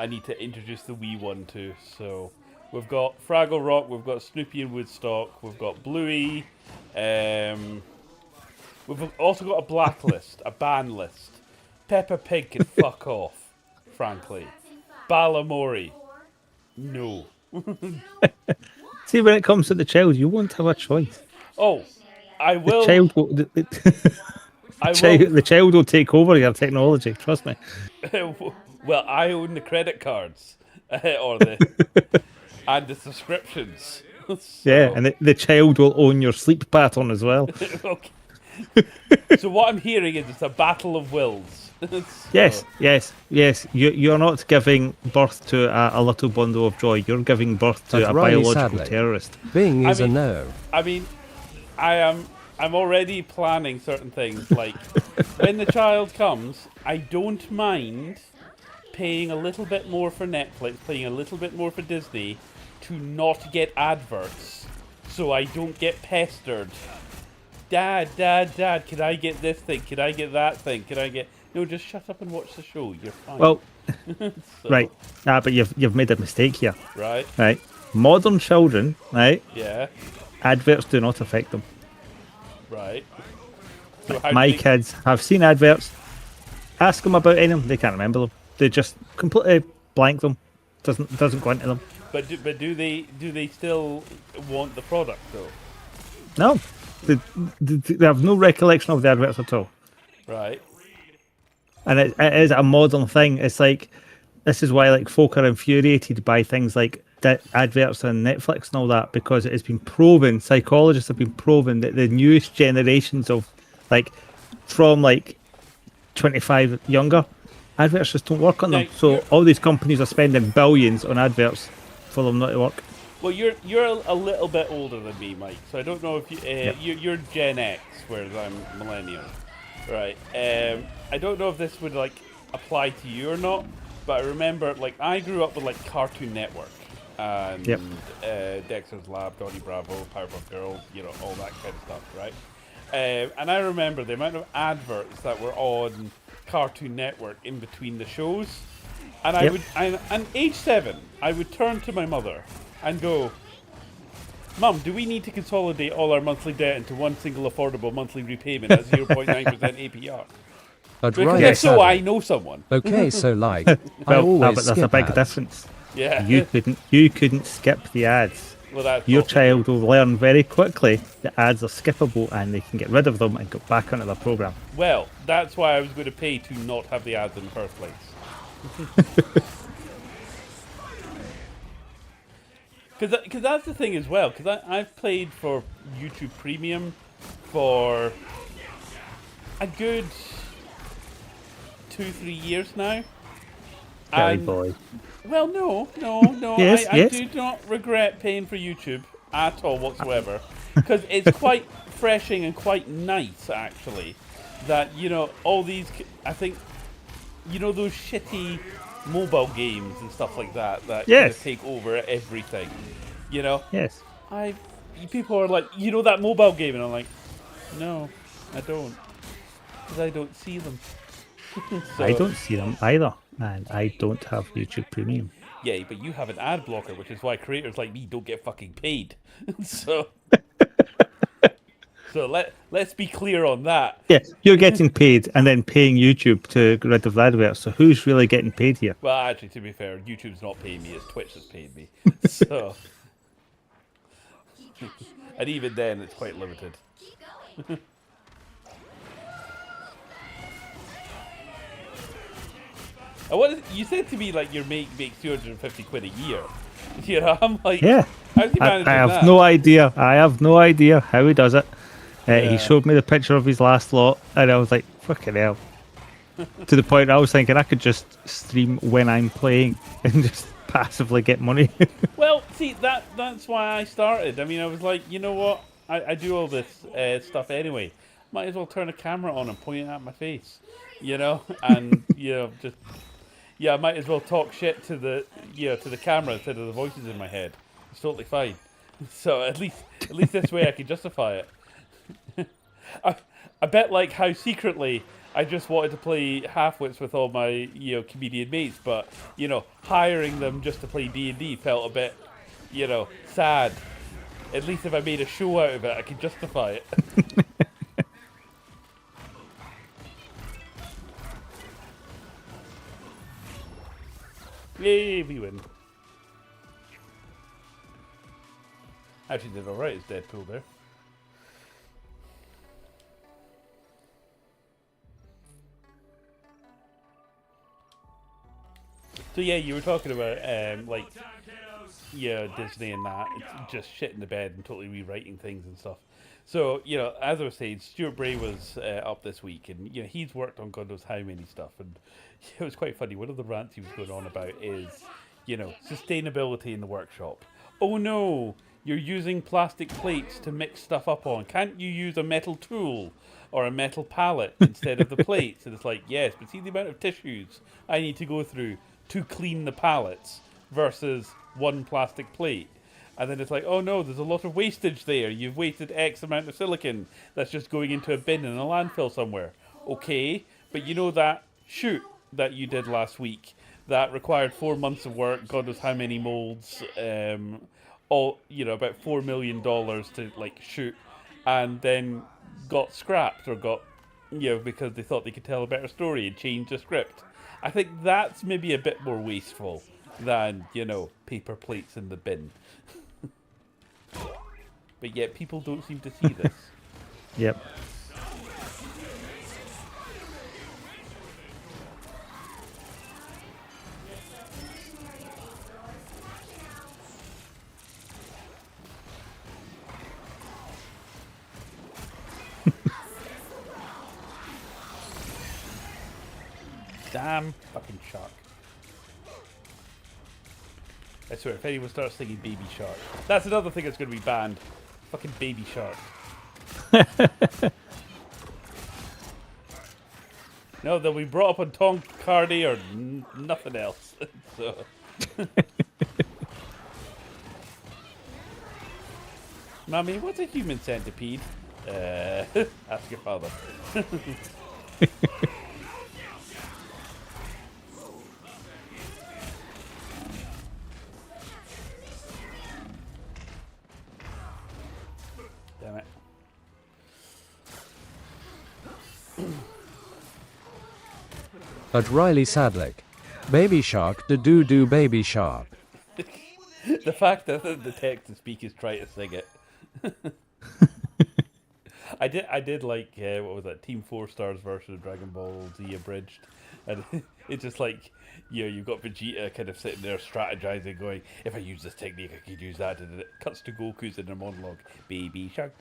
need to introduce the wee one to. So we've got Fraggle Rock, we've got Snoopy and Woodstock, we've got Bluey. We've also got a blacklist, a ban list. Peppa Pig can fuck off, frankly. Balamori, no. See, when it comes to the child, you won't have a choice. Oh, I will. Child will, the child will take over your technology. Trust me. Well, I own the credit cards or the and the subscriptions. Yeah, and the child will own your sleep pattern as well. Okay. So what I'm hearing is it's a battle of wills. Yes. You're not giving birth to a little bundle of joy. You're giving birth to That's a Riley biological Sadlick. terrorist. Bing is I mean- a no. I mean, I'm already planning certain things. Like when the child comes, I don't mind paying a little bit more for Netflix, paying a little bit more for Disney, to not get adverts, so I don't get pestered. Dad, can I get this thing? Can I get that thing? Can I get... No, just shut up and watch the show. You're fine. Well, So, right. But you've made a mistake here. Right, Right. Modern children, right? yeah, Adverts do not affect them. right. So how My do they- kids have seen adverts. Ask them about any of them. They can't remember them. They just completely blank them. Doesn't go into them. But do they still want the product though? No. They have no recollection of the adverts at all. Right. And it is a modern thing. It's like, this is why like folk are infuriated by things like adverts on Netflix and all that, because it has been proven, psychologists have been proven that the newest generations of like from like 25 younger, adverts just don't work on them. Now, So you're- all these companies are spending billions on adverts for them not to work. Well, you're a little bit older than me, Mike. So I don't know if you're Gen X, whereas I'm millennial, right? I don't know if this would like apply to you or not, but I remember like I grew up with like Cartoon Network and Yep. Dexter's Lab, Donnie Bravo, Powerpuff Girls, all that kind of stuff, right? And I remember the amount of adverts that were on Cartoon Network in between the shows, and Yep. and age 7, I would turn to my mother and go, Mum, do we need to consolidate all our monthly debt into one single affordable monthly repayment at 0.9% APR? At Because Riley if so, I Sadlick. know someone. Okay, so like, I Well, always but there's a skip big ads. difference. Yeah. You couldn't skip the ads. Well, that's Your possible. child will learn very quickly that ads are skippable and they can get rid of them and go back onto the program. Well, that's why I was going to pay to not have the ads in the first place. Because that's the thing as well. Because I've played for YouTube Premium for a good 2-3 years now. Kelly And- boy. Well, no. Yes, I yes. do not regret paying for YouTube at all whatsoever, because it's quite refreshing and quite nice actually. That all these, I think, those shitty mobile games and stuff like that that Yes. kinda take over everything. Yes. People are like, that mobile game, and I'm like, no, I don't, because I don't see them. So- I don't see them either, and I don't have YouTube Premium. Yeah, but you have an ad blocker, which is why creators like me don't get fucking paid. so let's be clear on that. Yeah, you're getting paid and then paying YouTube to get rid of the adverts. So who's really getting paid here? Well, actually, to be fair, YouTube's not paying me; it's Twitch that's paying me. So, and even then, it's quite limited. And you said to me like your mate makes 250 quid a year. I'm like, Yeah, how's he I managing have that? no idea. I have no idea how he does it. Yeah. He showed me the picture of his last lot, and I was like, "Fucking hell!" To the point I was thinking I could just stream when I'm playing and just passively get money. Well, see, that's why I started. I mean, I was like, you know what? I do all this stuff anyway. Might as well turn a camera on and point it at my face, you know, and just I might as well talk shit to the camera instead of the voices in my head. It's totally fine. So at least this way I can justify it. I bet like how secretly I just wanted to play half-wits with all my comedian mates, but hiring them just to play D&D felt a bit sad. At least if I made a show out of it, I could justify it. Yay, we win. Actually did alright as Deadpool there. So yeah, you were talking about Disney and that. It's just shit in the bed and totally rewriting things and stuff. So, as I was saying, Stuart Bray was up this week, and he's worked on God knows how many stuff, and it was quite funny. One of the rants he was going on about is, sustainability in the workshop. Oh no, you're using plastic plates to mix stuff up on. Can't you use a metal tool or a metal palette instead of the plates? And it's like, yes, but see the amount of tissues I need to go through to clean the pallets versus one plastic plate. And then it's like, oh no, there's a lot of wastage there. You've wasted X amount of silicon that's just going into a bin in a landfill somewhere. Okay, but that shoot that you did last week that required 4 months of work, God knows how many molds, all about $4 million to shoot, and then got scrapped or got because they thought they could tell a better story and change the script. I think that's maybe a bit more wasteful than paper plates in the bin. But yet people don't seem to see this. Yep. Damn fucking shark. I swear, if anyone starts singing Baby Shark, that's another thing that's going to be banned. Fucking Baby Shark. No, they'll be brought up on Tom Hardy or nothing else. So. Mummy, what's a human centipede? Ask your father. Damn it. At Riley Sadlick. Baby shark do baby shark. The fact that the text to speak is trying to sing it. I did like what was that, Team 4 Stars version of Dragon Ball Z Abridged, and it's just like you've got Vegeta kind of sitting there strategizing, going, if I use this technique, I could use that, and it cuts to Goku's in their monologue, baby shark,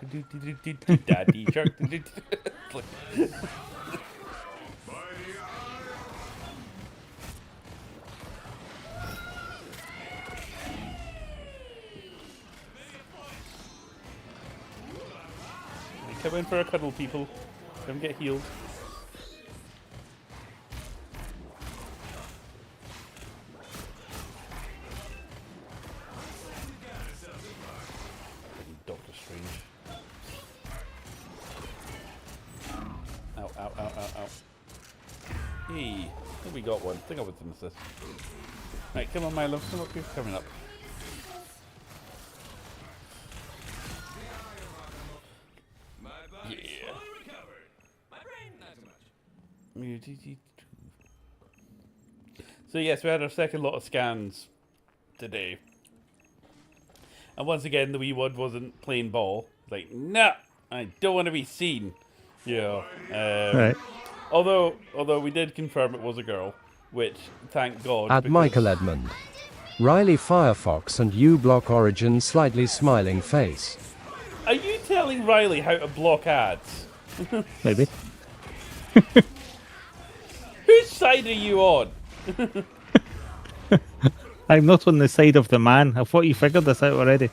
daddy shark. Come in for a cuddle, people. Come get healed. Doctor Strange. Ow, ow, ow, ow, ow. Hey, I think we got one. I think I was an assist. Right, come on, my love. Come up here. Coming up. So yes, we had our second lot of scans today. And once again, the wee one wasn't playing ball. Like, nah, I don't want to be seen. Right. Although we did confirm it was a girl, which, thank God. At Michael Edmond. Riley Firefox and U-Block Origin slightly smiling face. Are you telling Riley how to block ads? Maybe. Whose side are you on? I'm not on the side of the man. I thought you figured this out already.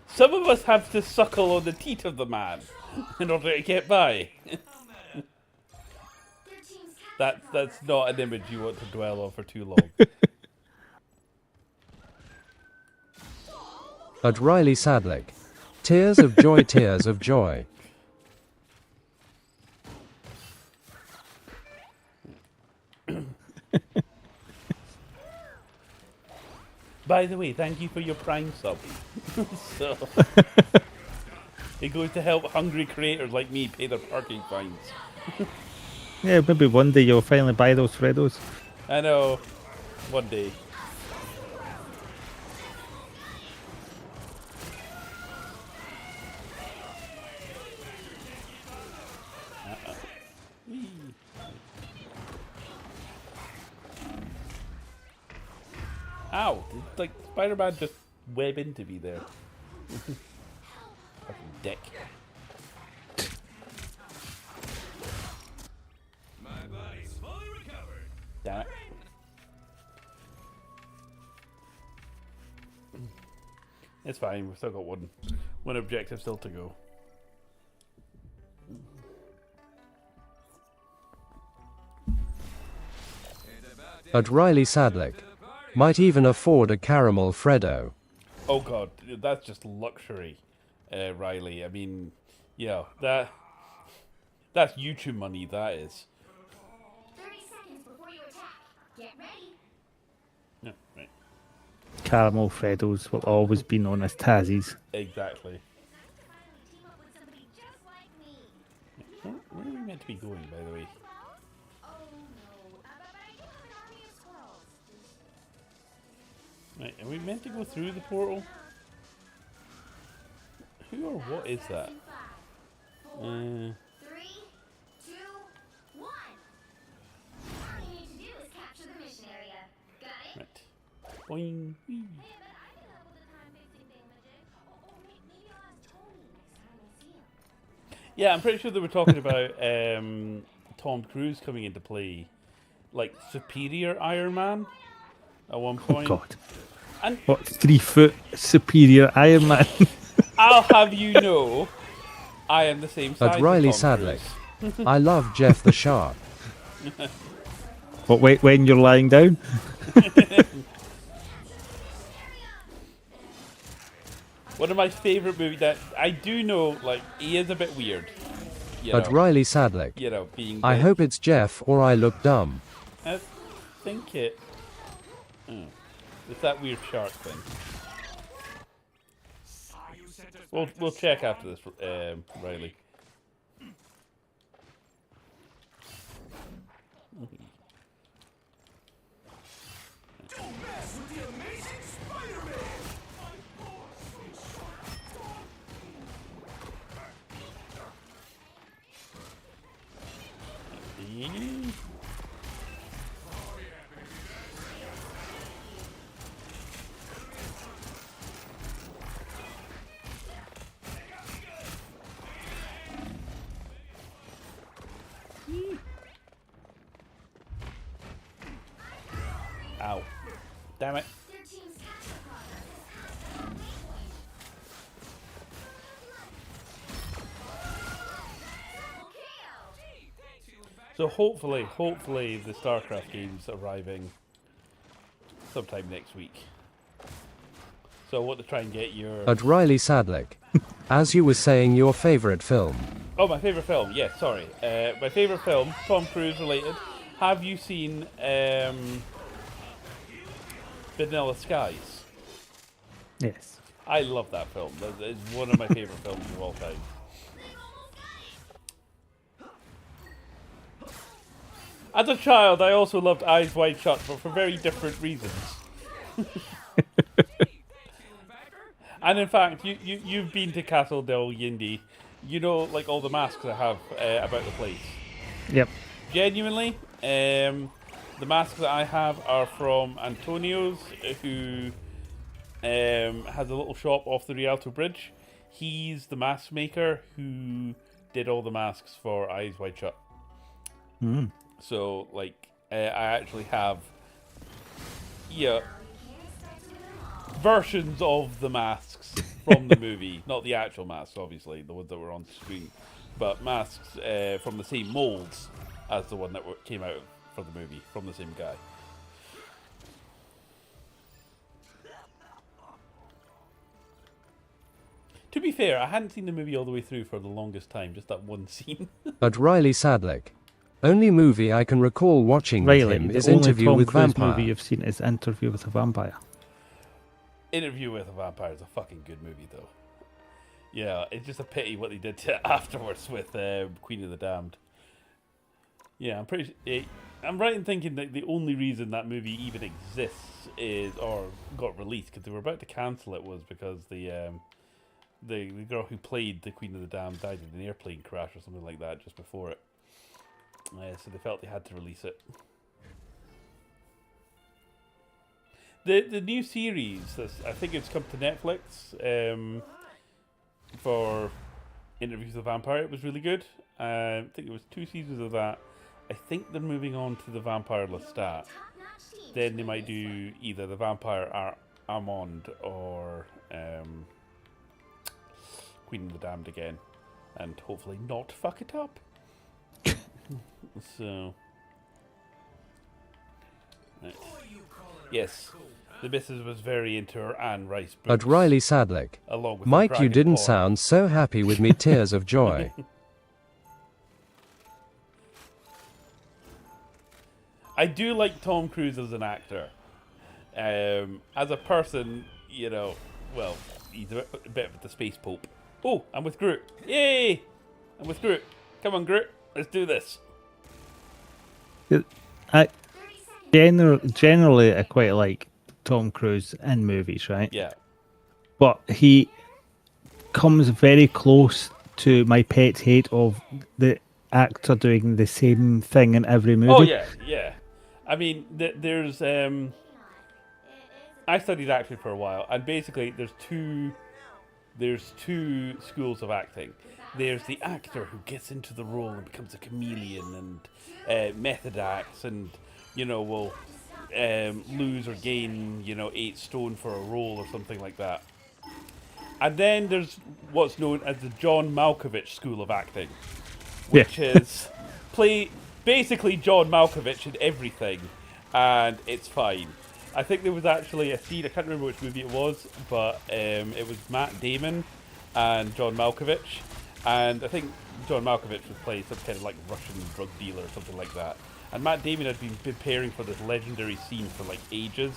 Some of us have to suckle on the teat of the man in order to get by. That's not an image you want to dwell on for too long. At Riley Sadlick. Tears of joy, tears of joy. By the way, thank you for your Prime sub. So, it goes to help hungry creators like me pay their parking fines. Yeah, maybe one day you'll finally buy those Freddos. I know. One day. Ow! Like, Spider-Man just web into me there. Fucking dick. My body's fully recovered. Damn it. It's fine, we've still got one objective still to go. At Riley Sadlick. Might even afford a caramel Freddo. Oh god, that's just luxury, Riley. I mean, yeah, that's YouTube money, that is. 30 seconds before you attack. Get ready. No, right. Caramel Freddos will always be known as Tazzies. Exactly. Finally team up with somebody just like me. Where are we meant to be going, by the way? Oh no. But I do have an army of squirrels. Right, are we meant to go through the portal? Who or what is that? 5, 4, 3, 2, 1. All you need to do is capture the mission area. Got it? Right. Boing. Whee. Hey, but I can help with the time-wasting thingamajig. Or maybe I'll ask Tony next time I see him. Yeah, I'm pretty sure they were talking about Tom Cruise coming into play, like superior Iron Man at one Oh point. god. And What, 3 foot superior Iron Man? I'll have you know, I am the same size At Riley as Tom Sadlick. Cruise. I love Jeff the Shark. What, wait, when you're lying down? One of my favourite movies that I do know, like, he is a bit weird. You At know, Riley Sadlick. you know, being. I big. hope it's Jeff or I look dumb. I think it. Oh, it's that weird shark thing. Are you sent us We'll back to we'll check after this, Riley. Don't mess with the amazing Spider-Man! Ow! Damn it! Their team's capture progress. Double kill. So hopefully the StarCraft game's arriving sometime next week. So I want to try and get your... At Riley Sadlick. As you were saying, your favorite film. Oh, my favourite film. Yeah, sorry. My favourite film, Tom Cruise related. Have you seen Vanilla Skies? Yes. I love that film. That is one of my favourite films of all time. As a child, I also loved Eyes Wide Shut, but for very different reasons. And in fact, you've been to Castle del Yindy. You know, like, all the masks I have about the place. Yep. Genuinely, the masks that I have are from Antonio's, who has a little shop off the Rialto Bridge. He's the mask maker who did all the masks for Eyes Wide Shut. Mm. So, like, I actually have, versions of the masks from the movie, not the actual masks, obviously, the ones that were on screen, but masks from the same molds as the one that came out for the movie from the same guy. To be fair, I hadn't seen the movie all the way through for the longest time, just that one scene. At Riley Sadlick. Only movie I can recall watching with Riley, him the is only Interview Tom with Cruise Vampire. movie you've seen is Interview with a Vampire. Interview with a Vampire is a fucking good movie, though. Yeah, it's just a pity what they did to it afterwards with Queen of the Damned. Yeah, I'm right in thinking that the only reason that movie even exists or got released, because they were about to cancel it, was because the girl who played the Queen of the Damned died in an airplane crash or something like that just before it. So they felt they had to release it. The new series, I think it's come to Netflix for Interviews with a Vampire. It was really good. I think it was 2 seasons of that. I think they're moving on to the Vampire Lestat. Then they might do either the Vampire Armand or Queen of the Damned again, and hopefully not fuck it up. So, right. Yes, the missus was very into her Anne Rice books. At Riley Sadlick. Along with Mike, the you Dragon didn't Ball. sound so happy with me. Tears of joy. I do like Tom Cruise as an actor. As a person, well, he's a bit of the space pope. Oh, I'm with Groot. Yay! I'm with Groot. Come on, Groot. Let's do this. I generally I quite like Tom Cruise in movies, right? Yeah. But he comes very close to my pet hate of the actor doing the same thing in every movie. Oh, yeah, yeah. I mean, there's... I studied acting for a while, and basically there's two schools of acting. There's the actor who gets into the role and becomes a chameleon and method acts and, will lose or gain, 8 stone for a role or something like that. And then there's what's known as the John Malkovich school of acting, which is play basically John Malkovich in everything, and it's fine. I think there was actually a scene, I can't remember which movie it was, but it was Matt Damon and John Malkovich. And I think John Malkovich was playing some kind of like Russian drug dealer or something like that. And Matt Damon had been preparing for this legendary scene for like ages,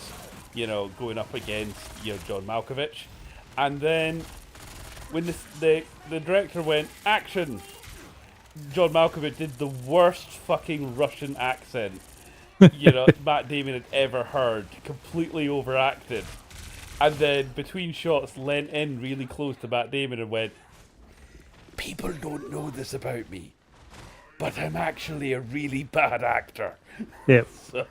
going up against, John Malkovich. And then when the director went, action, John Malkovich did the worst fucking Russian accent Matt Damon had ever heard, completely overacted. And then between shots leant in really close to Matt Damon and went, people don't know this about me, but I'm actually a really bad actor. Yep. So,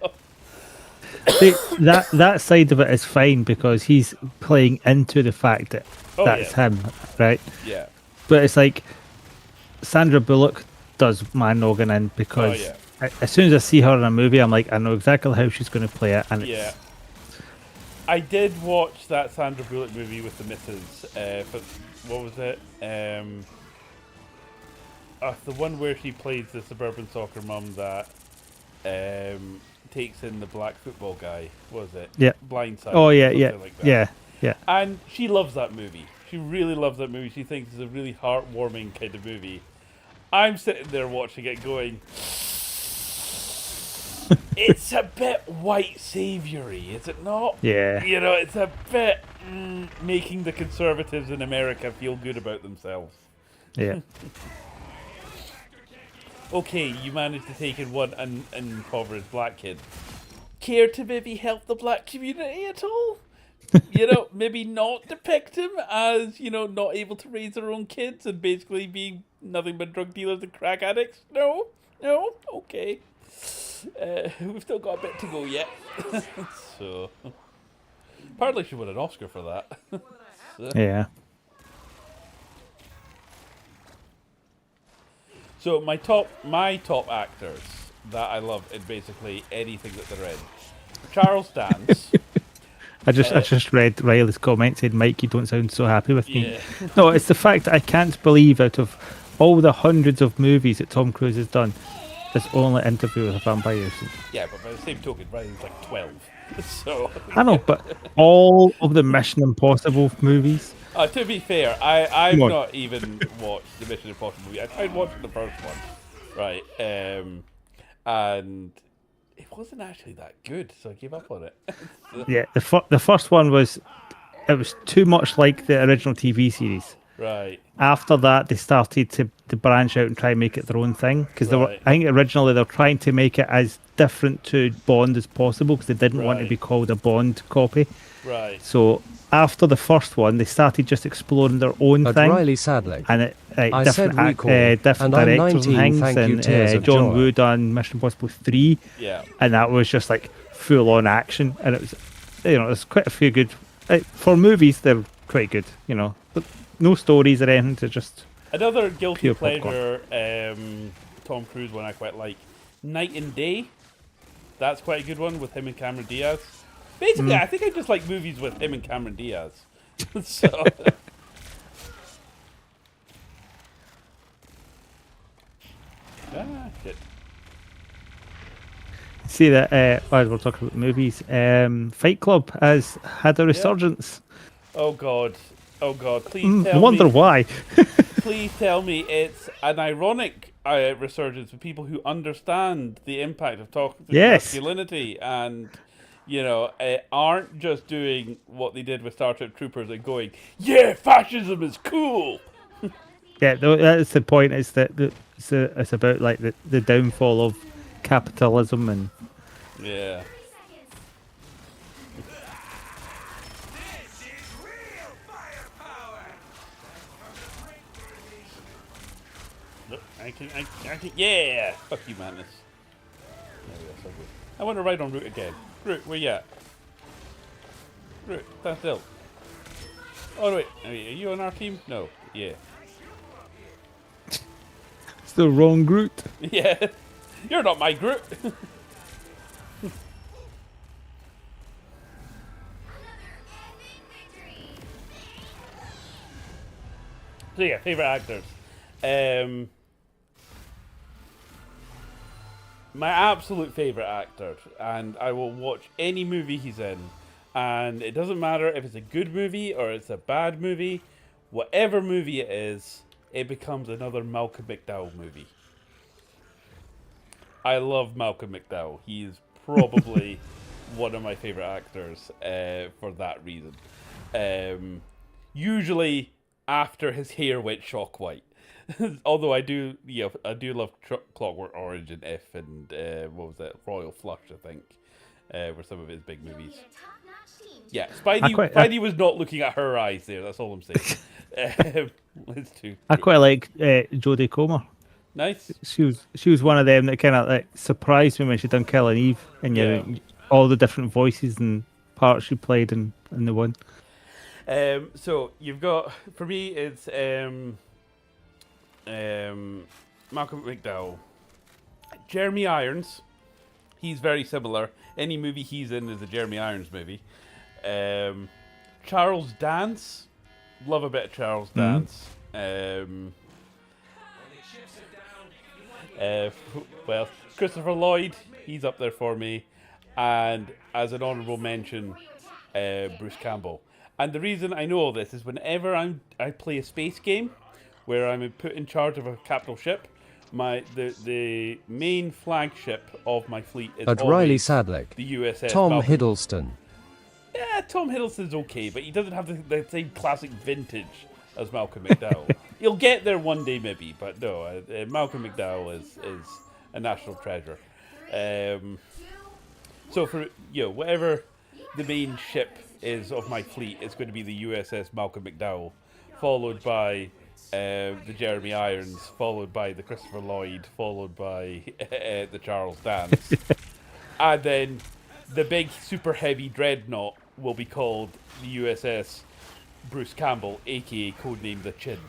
See, that side of it is fine because he's playing into the fact that that's him, right? yeah. But it's like Sandra Bullock does my noggin in because as soon as I see her in a movie, I'm like, I know exactly how she's going to play it. And Yeah. I did watch that Sandra Bullock movie with the missus. What was it? The one where she plays the suburban soccer mum that takes in the black football guy. What was it? Yeah. Blindside. Oh yeah, something yeah, like that. yeah. And she loves that movie. She really loves that movie. She thinks it's a really heartwarming kind of movie. I'm sitting there watching it going, it's a bit white saviour-y, is it not? Yeah. It's a bit making the conservatives in America feel good about themselves. Yeah. Okay, you managed to take in one impoverished black kid. Care to maybe help the black community at all? Maybe not depict him as, not able to raise their own kids and basically being nothing but drug dealers and crack addicts? No? Okay. We've still got a bit to go yet. So, apparently she won an Oscar for that. Yeah. So my top actors that I love in basically anything that they're in. Charles Dance. I just read Riley's comment saying, "Mike, you don't sound so happy with me." Yeah. No, it's the fact that I can't believe out of all the hundreds of movies that Tom Cruise has done, this only Interview with a Vampire. Yeah, but by the same token, Ryan's like 12. So I know, but all of the Mission Impossible movies. to be fair, I've Come on. not even watched the Mission Impossible movie. I tried watching the first one, right? And it wasn't actually that good, so I gave up on it. Yeah, the first one was too much like the original TV series. Right. After that, they started to branch out and try and make it their own thing because Right. I think originally they were trying to make it as different to Bond as possible because they didn't want to Right. be called a Bond copy. Right. So after the first one, they started just exploring their own But thing. Riley sadly. And I different, said recall, different and I'm directors 19, and thank things, you, tears of John joy. Woo done Mission Impossible 3, Yeah. and that was just like full on action, and it was, there's quite a few good for movies. They're quite good, but no stories or anything. They're just Another guilty Pure popcorn. pleasure Tom Cruise one I quite like. Night and Day. That's quite a good one with him and Cameron Diaz. Basically, I think I just like movies with him and Cameron Diaz. So. Shit. see that as we're talking about movies. Fight Club has had a resurgence. Oh god. Oh god. Please I tell wonder me. why. Please tell me it's an ironic resurgence for people who understand the impact of toxic Yes. masculinity and, aren't just doing what they did with Star Trek Troopers and going, yeah, fascism is cool. Yeah, that's the point. Is that it's about like the downfall of capitalism and Yeah. This is real firepower. Look, I can, yeah. Fuck you, madness. There we go, so good. I want to ride on Root again. Root, where you at? Root, stand still. Oh, wait, are you on our team? No, yeah. it's the wrong Groot. Yeah, you're not my Groot. So yeah, favorite actors. My absolute favorite actor, and I will watch any movie he's in, and it doesn't matter if it's a good movie or it's a bad movie. Whatever movie it is, it becomes another Malcolm McDowell movie. I love Malcolm McDowell. He is probably one of my favorite actors for that reason. Usually after his hair went shock white. Although I do love Clockwork Orange and If and what was it, Royal Flush, I think, were some of his big movies. Yeah, Spidey was not looking at her eyes there. That's all I'm saying. It's too I quite like Jodie Comer. nice. She was one of them that kind of like surprised me when she done Killing Eve, and all the different voices and parts she played in the one. So you've got, for me, it's Malcolm McDowell, Jeremy Irons. He's very similar. Any movie he's in is a Jeremy Irons movie. Charles Dance, love a bit of Charles Dance. Well, Christopher Lloyd, he's up there for me, and as an honourable mention, Bruce Campbell. And the reason I know all this is whenever I play a space game where I'm put in charge of a capital ship, the main flagship of my fleet is But always Riley Sadlick. the USS Tom Malcolm. Hiddleston. Yeah, Tom Hiddleston's okay, but he doesn't have the same classic vintage as Malcolm McDowell. He'll get there one day maybe, but no, Malcolm McDowell is a national treasure. So for whatever the main ship is of my fleet, it's going to be the USS Malcolm McDowell, followed by the Jeremy Irons, followed by the Christopher Lloyd, followed by the Charles Dance, and then the big super heavy dreadnought will be called the USS Bruce Campbell, aka codename the Chin.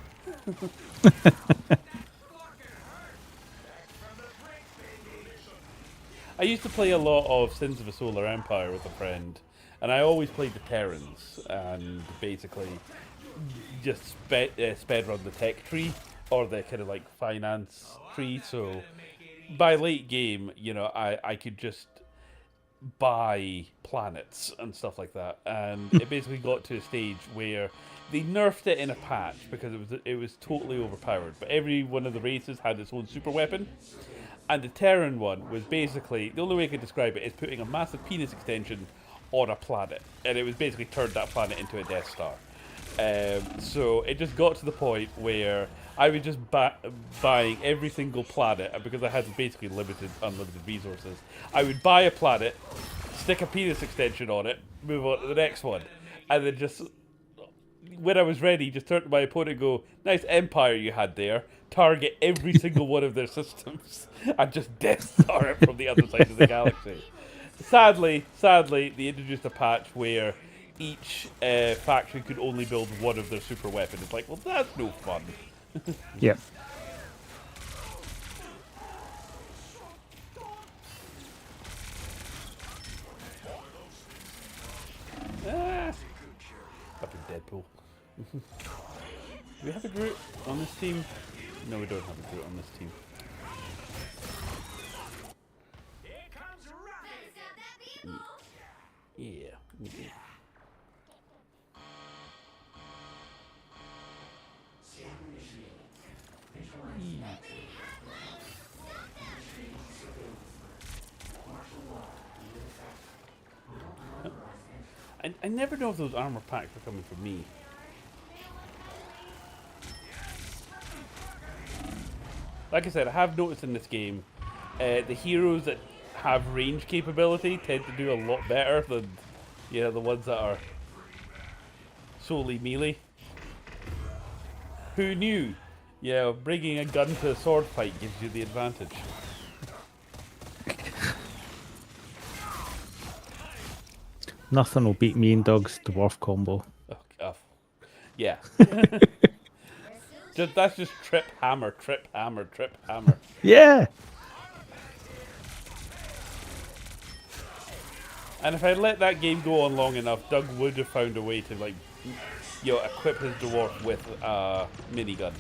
I used to play a lot of Sins of a Solar Empire with a friend, and I always played the Terrans, and basically just sped run the tech tree, or the kind of like finance tree, so by late game, you know, I could just buy planets and stuff like that, and it basically got to a stage where they nerfed it in a patch because it was totally overpowered, but every one of the races had its own super weapon. And the Terran one was basically, the only way I could describe it is putting a massive penis extension on a planet. And it was basically turned that planet into a Death Star. So it just got to the point where I was just buying every single planet, and because I had basically unlimited resources, I would buy a planet, stick a penis extension on it, move on to the next one. And then just, when I was ready, just turn to my opponent and go, nice empire you had there. Target every single one of their systems and just Death Star it from the other side of the galaxy. Sadly, they introduced a patch where each faction could only build one of their super weapons. It's like, well, that's no fun. Yep. Up in Deadpool. Do we have a Groot on this team? No, we don't have a Groot on this team. Yeah. I never know if those armor packs are coming from me. Like I said, I have noticed in this game, the heroes that have range capability tend to do a lot better than, you know, the ones that are solely melee. Who knew? You know, bringing a gun to a sword fight gives you the advantage. Nothing will beat me and Doug's dwarf combo. Oh, yeah. That's just trip, hammer, trip, hammer, trip, hammer. Yeah! And if I let that game go on long enough, Doug would have found a way to, like, you know, equip his dwarf with a minigun.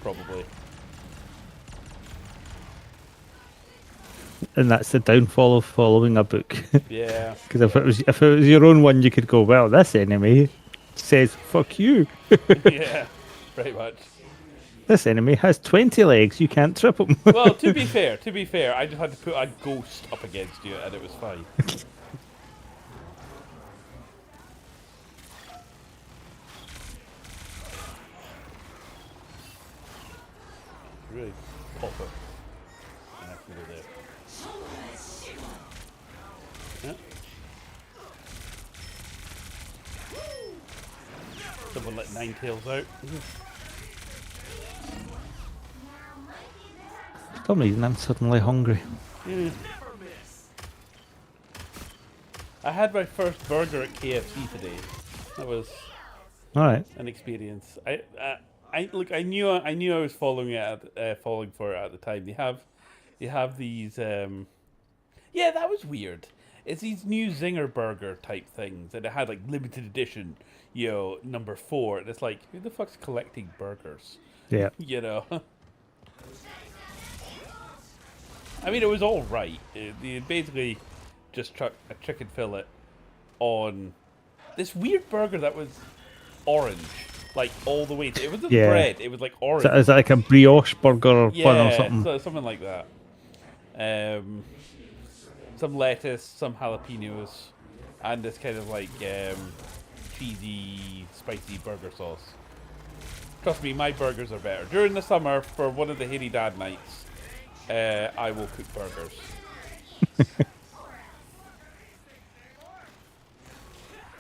Probably. And that's the downfall of following a book. Yeah. Because if it was your own one, you could go, well, this enemy says, fuck you. Yeah, pretty much. This enemy has 20 legs, you can't trip him. Well, to be fair, I just had to put a ghost up against you and it was fine. Really pop it. And I can go there. Yeah. Someone let Ninetales out. For some reason, I'm suddenly hungry. Yeah. I had my first burger at KFC today. That was Alright. an experience. I knew I was falling for it at the time. They have these. Yeah, that was weird. It's these new Zinger burger type things, and it had like limited edition, you know, number 4. And it's like, who the fuck's collecting burgers? Yeah. You know. I mean, it was all right. They basically just chucked a chicken fillet on this weird burger that was orange, like all the way. It wasn't bread. It was like orange. Is that like a brioche burger bun or something? Yeah, something like that. Some lettuce, some jalapenos, and this kind of like cheesy, spicy burger sauce. Trust me, my burgers are better. During the summer, for one of the Hairy Dad nights, I will cook burgers.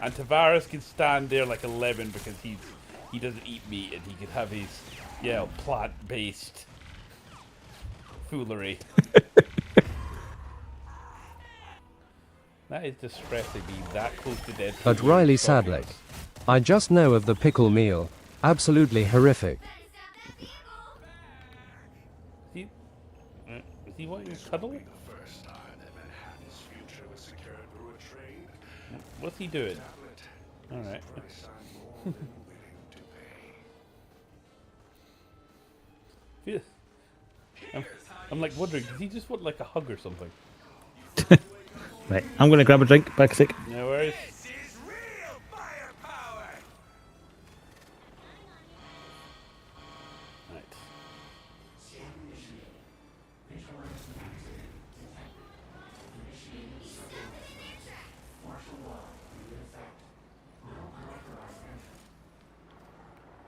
And Tavares can stand there like a lemon because he doesn't eat meat and he can have his, you know, plant-based foolery. That is distressing, being that close to dead. But Riley sadly, I just know of the pickle meal. Absolutely horrific. Is he wanting to cuddle? What's he doing? Alright. Yeah. I'm like wondering, does he just want like a hug or something? Right, I'm going to grab a drink. Back a sec. No worries. This is real firepower. Right.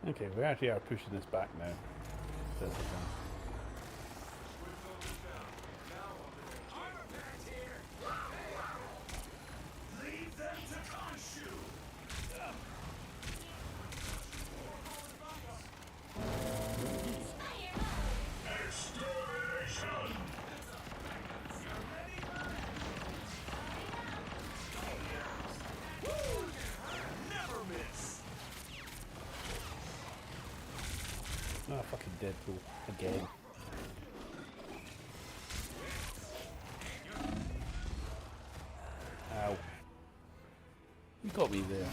Okay, we actually are pushing this back now. That's the thing. Leave them to Khonshu. Extermination. Never miss. Oh, fucking Deadpool. Again. Ow. You got me there.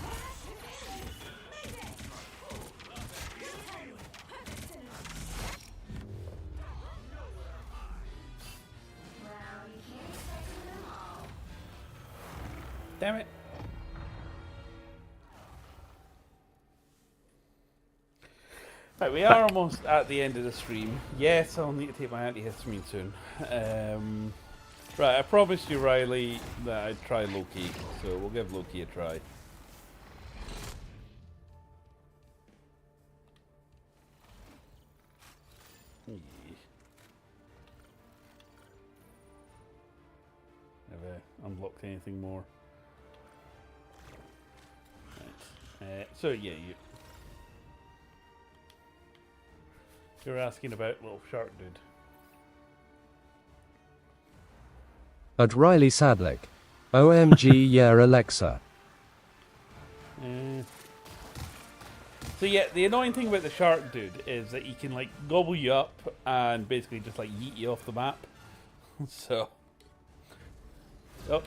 Well, you can't expect them all. Damn it. Right, we are almost at the end of the stream. Yes, I'll need to take my antihistamine soon. Right, I promised you, Riley, that I'd try Loki, so we'll give Loki a try. Have I unlocked anything more? Right. So yeah, you're asking about little shark dude. At Riley Sadlick. OMG, yeah, Alexa. So yeah, the annoying thing about the shark dude is that he can like gobble you up and basically just like yeet you off the map. So, okay,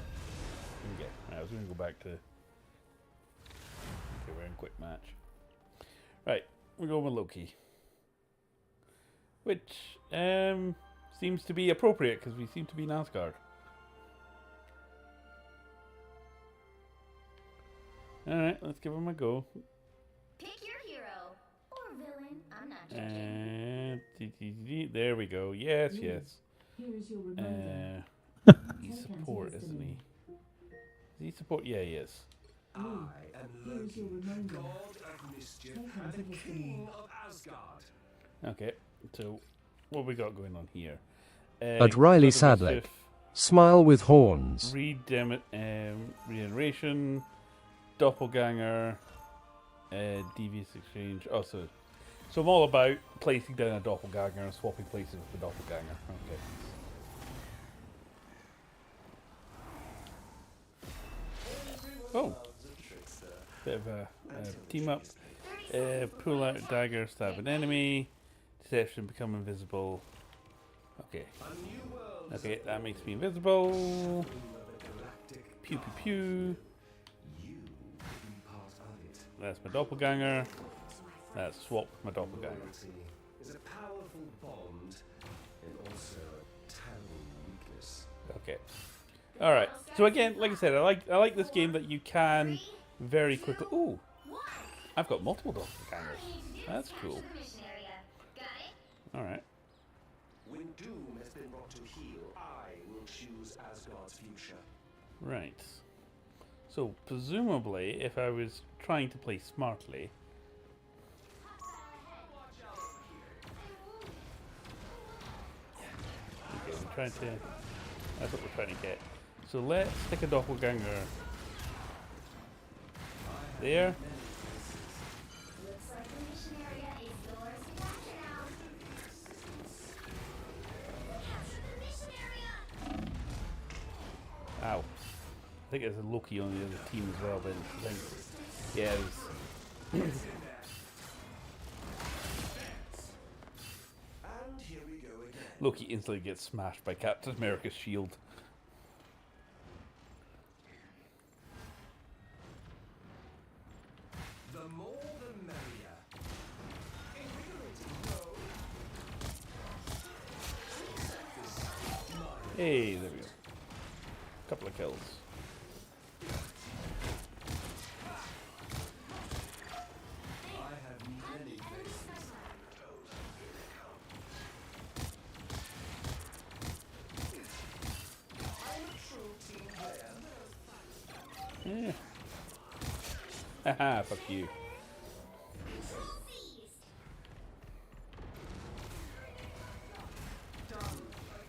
I was going to go back to. Okay, we're in quick match. Right, we're going with Loki, which seems to be appropriate because we seem to be in Asgard. All right, let's give him a go. Pick your hero or villain. I'm not judging. There we go. Yes, yes. Here's your reminder. He's support, isn't he? Is he support? Yeah, he is. I am Here's your Loki, reminder. god of mischief Take him and to the the king scene. of Asgard. Okay, so what we got going on here? At Riley Brother Sadlick. Mischief, Smile with horns. regeneration, doppelganger, devious exchange. Oh, so I'm all about placing down a doppelganger and swapping places with the doppelganger. Okay. Oh, bit of a team up. Pull out dagger, stab an enemy. Deception, become invisible. Okay. Okay, that makes me invisible. Pew pew pew. That's my doppelganger. That's swap my doppelganger. Is a powerful bond and also a terrible weakness. Okay. All right. So again, like I said, I like this game that you can very quickly. Ooh, I've got multiple doppelgangers. That's cool. The mission area. Got it? All right. When doom has been brought to heel, I will choose Asgard's future. Right. So presumably, if I was trying to play smartly. Okay, we're trying to. That's what we're trying to get. So let's stick a doppelganger there. Looks like the mission area is yours to capture now. Capture the mission area. Ow. I think there's a Loki on the other team as well, but I think, yeah, And here we go again. Loki instantly gets smashed by Captain America's shield. more the merrier. Hey, there we go. Couple of kills. I have many faces. I'm a true team player. Yeah. Haha, fuck you.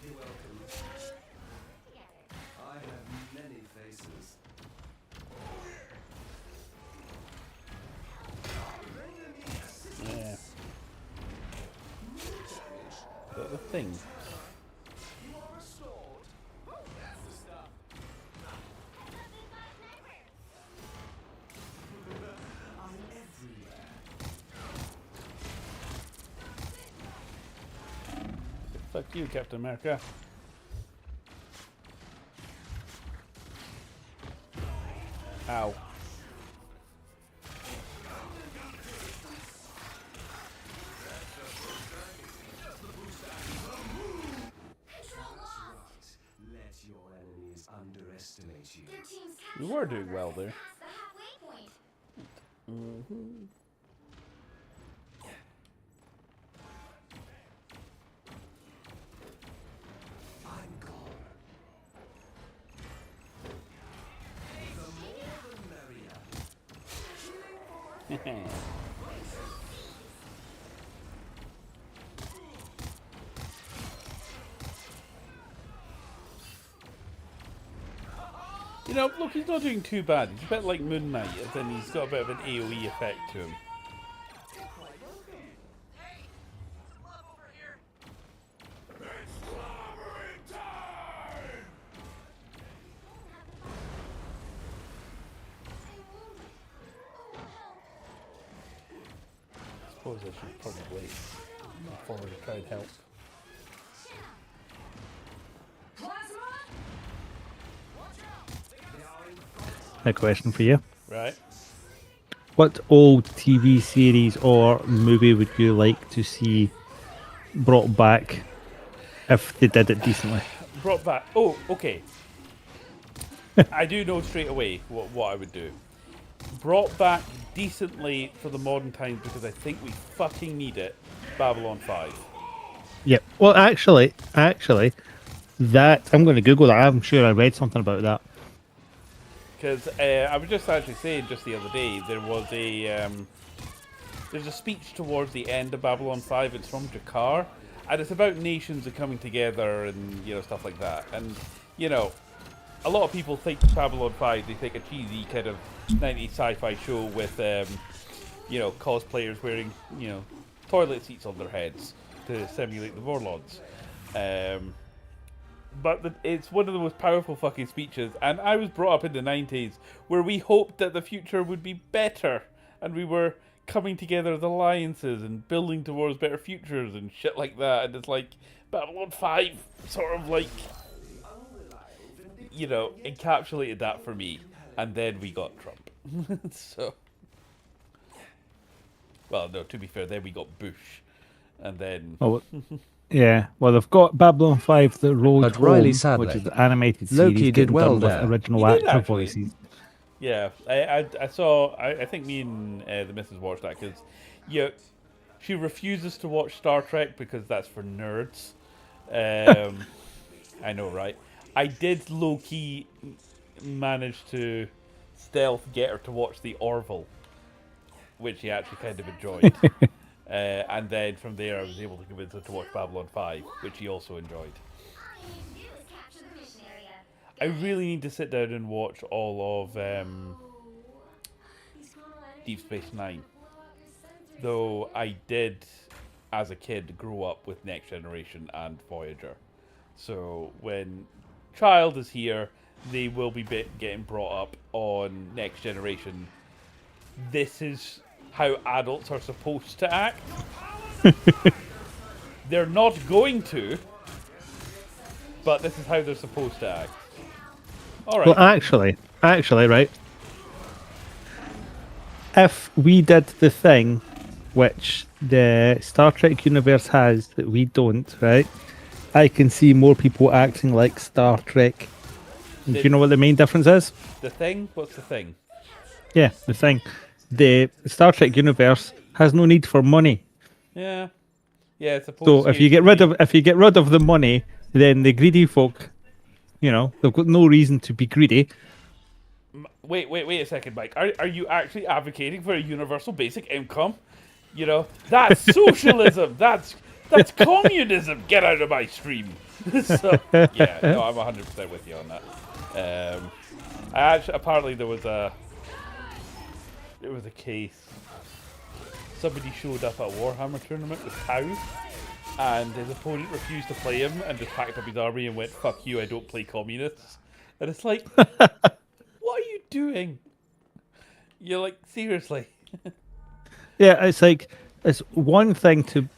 You're welcome. I have many faces. Yeah. Got the thing. You are restored. That's the stuff. I'm everywhere. Fuck you, Captain America. Ow. Let your enemies underestimate you. Their team's We captured were doing well there. past the halfway point. I'm gone. The more the merrier. You know, look, he's not doing too bad. He's a bit like Moon Knight, and then he's got a bit of an AoE effect to him. I suppose I should probably move forward and try and help. A question for you. Right? What old TV series or movie would you like to see brought back if they did it decently? Brought back. Oh, okay. I do know straight away what I would do. Brought back decently for the modern times because I think we fucking need it. Babylon 5. Yep. Well, actually, that I'm going to Google that. I'm sure I read something about that. Because I was just actually saying just the other day there was there's a speech towards the end of Babylon 5. It's from Jakar, and it's about nations and coming together and stuff like that. And a lot of people think Babylon 5. They think a cheesy kind of 90s sci-fi show with cosplayers wearing toilet seats on their heads to simulate the warlords. But it's one of the most powerful fucking speeches, and I was brought up in the 90s where we hoped that the future would be better, and we were coming together as alliances and building towards better futures and shit like that, and it's like Babylon 5 sort of like, encapsulated that for me, and then we got Trump. So, well, no, to be fair, then we got Bush, and then... Oh, yeah. Well, they've got Babylon 5, The Road But Home, Riley, sadly, which is the animated series. Loki did getting well done with there. original He did actor actually. voices. Yeah, I saw. I think me and the missus watched that because, she refuses to watch Star Trek because that's for nerds. I know, right? I did low key manage to stealth get her to watch the Orville, which she actually kind of enjoyed. And then from there, I was able to convince her to watch Babylon 5, which she also enjoyed. All you need to do is capture the mission area. I really need to sit down and watch all of Deep Space Nine. Though I did, as a kid, grow up with Next Generation and Voyager. So when Child is here, they will be getting brought up on Next Generation. This is how adults are supposed to act. They're not going to, but this is how they're supposed to act. All right. Well, actually, right. if we did the thing which the Star Trek universe has that we don't, right? I can see more people acting like Star Trek. Do you know what the main difference is? The thing? What's the thing? Yeah, the thing. The Star Trek universe has no need for money. Yeah. Yeah, it's supposed So to if you get rid of the money, then the greedy folk, they've got no reason to be greedy. Wait a second, Mike. Are you actually advocating for a universal basic income? That's socialism. That's communism. Get out of my stream. So yeah, no, I'm 100% with you on that. Apparently there was a case. Somebody showed up at a Warhammer tournament with cows, and his opponent refused to play him and just packed up his army and went, "Fuck you, I don't play communists." And it's like, what are you doing? You're like, seriously? Yeah, it's like it's one thing to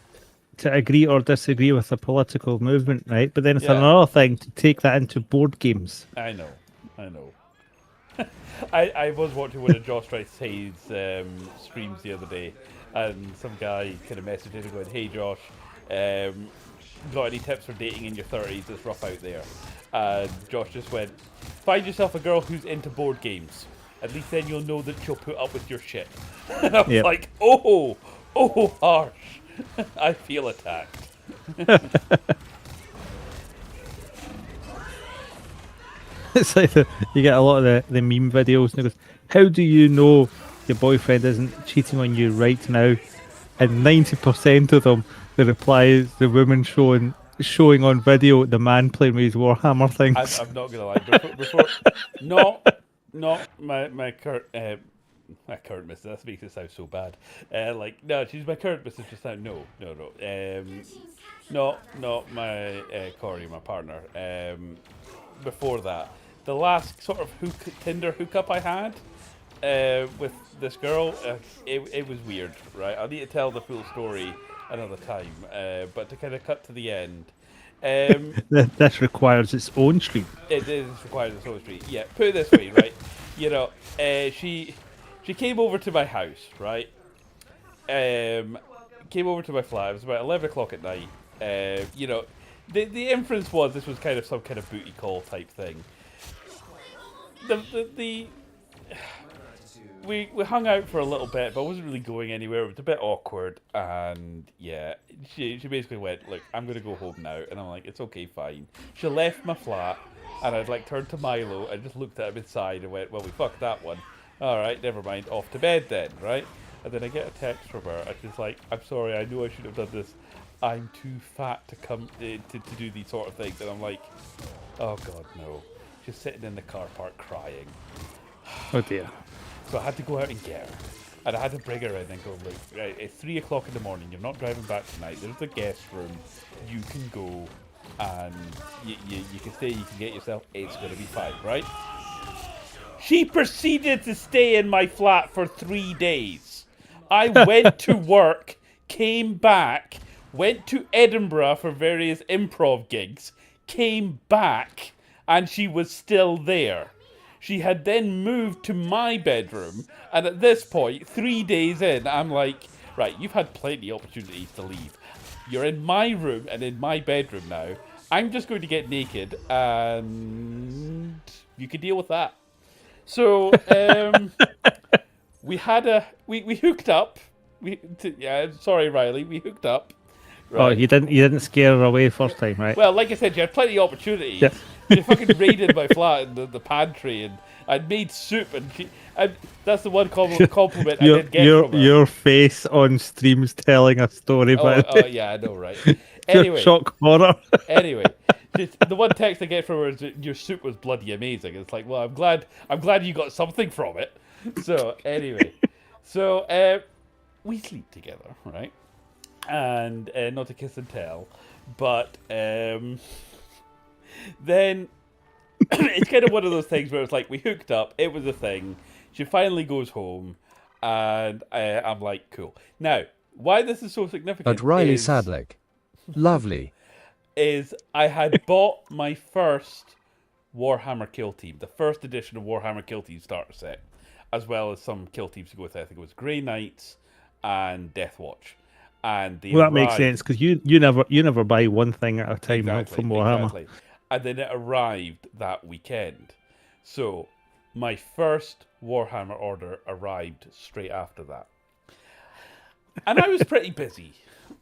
agree or disagree with a political movement, right? But then it's Yeah. another thing to take that into board games. I know. I was watching one of Josh Rice's streams the other day, and some guy kind of messaged him going, "Hey Josh, got any tips for dating in your 30s? It's rough out there." And Josh just went, "Find yourself a girl who's into board games. At least then you'll know that she'll put up with your shit." And I was Yep. like, oh, harsh. I feel attacked. It's like you get a lot of the meme videos, and it goes, "How do you know your boyfriend isn't cheating on you right now?" And 90% of them, the reply is the woman showing on video the man playing with his Warhammer things. I'm not gonna lie. Before not my current missus. That makes it sound so bad. No, she's my current missus just now. No. Not my Corey, my partner. Before that, the last sort of Tinder hookup I had with this girl, it was weird, right? I'll need to tell the full story another time, but to kind of cut to the end. This requires its own stream. It requires its own street. Yeah, put it this way, right? She came over to my house, right? Came over to my flat. It was about 11 o'clock at night. The inference was this was kind of some kind of booty call type thing. We hung out for a little bit, but wasn't really going anywhere. It was a bit awkward, and yeah, she basically went, "Look, I'm gonna go home now," and I'm like, "It's okay, fine." She left my flat, and I'd like turned to Milo and just looked at him inside and went, "Well, we fucked that one. All right, never mind. Off to bed then, right?" And then I get a text from her, and she's like, "I'm sorry, I know I should have done this. I'm too fat to come to do these sort of things." And I'm like, "Oh God, no!" She's sitting in the car park crying. Oh dear. So I had to go out and get her. And I had to bring her in and go, "Look, right, it's 3 o'clock in the morning. You're not driving back tonight. There's the guest room. You can go and you can stay. You can get yourself. It's going to be fine, right?" She proceeded to stay in my flat for 3 days. I went to work, came back, went to Edinburgh for various improv gigs, came back, and she was still there. She had then moved to my bedroom, and at this point, 3 days in, I'm like, "Right, you've had plenty of opportunities to leave. You're in my room and in my bedroom now. I'm just going to get naked, and you can deal with that." So, we hooked up. Sorry, Riley, we hooked up. Oh, Right. you didn't scare her away first time, right? Well, like I said, you had plenty of opportunities. Yeah. She fucking raided my flat in the pantry, and I'd made soup, and that's the one compliment I did get from her. Your face on streams telling a story about Oh, yeah, I know, right? your Anyway, shock horror. anyway, the one text I get from her is that your soup was bloody amazing. It's like, well, I'm glad you got something from it. So anyway, we sleep together, right? And not to kiss and tell, but then it's kind of one of those things where it's like we hooked up, it was a thing. She finally goes home, and I'm like, cool. Now, why this is so significant? At Riley is, Sadlick. Lovely. is I had bought my first Warhammer Kill Team, the first edition of Warhammer Kill Team starter set. as well as some kill teams to go with. I think it was Grey Knights and Death Watch. And they Well, that makes arrived- sense because you never buy one thing at a time, not from Warhammer. Exactly. And then it arrived that weekend. So my first Warhammer order arrived straight after that. And I was pretty busy,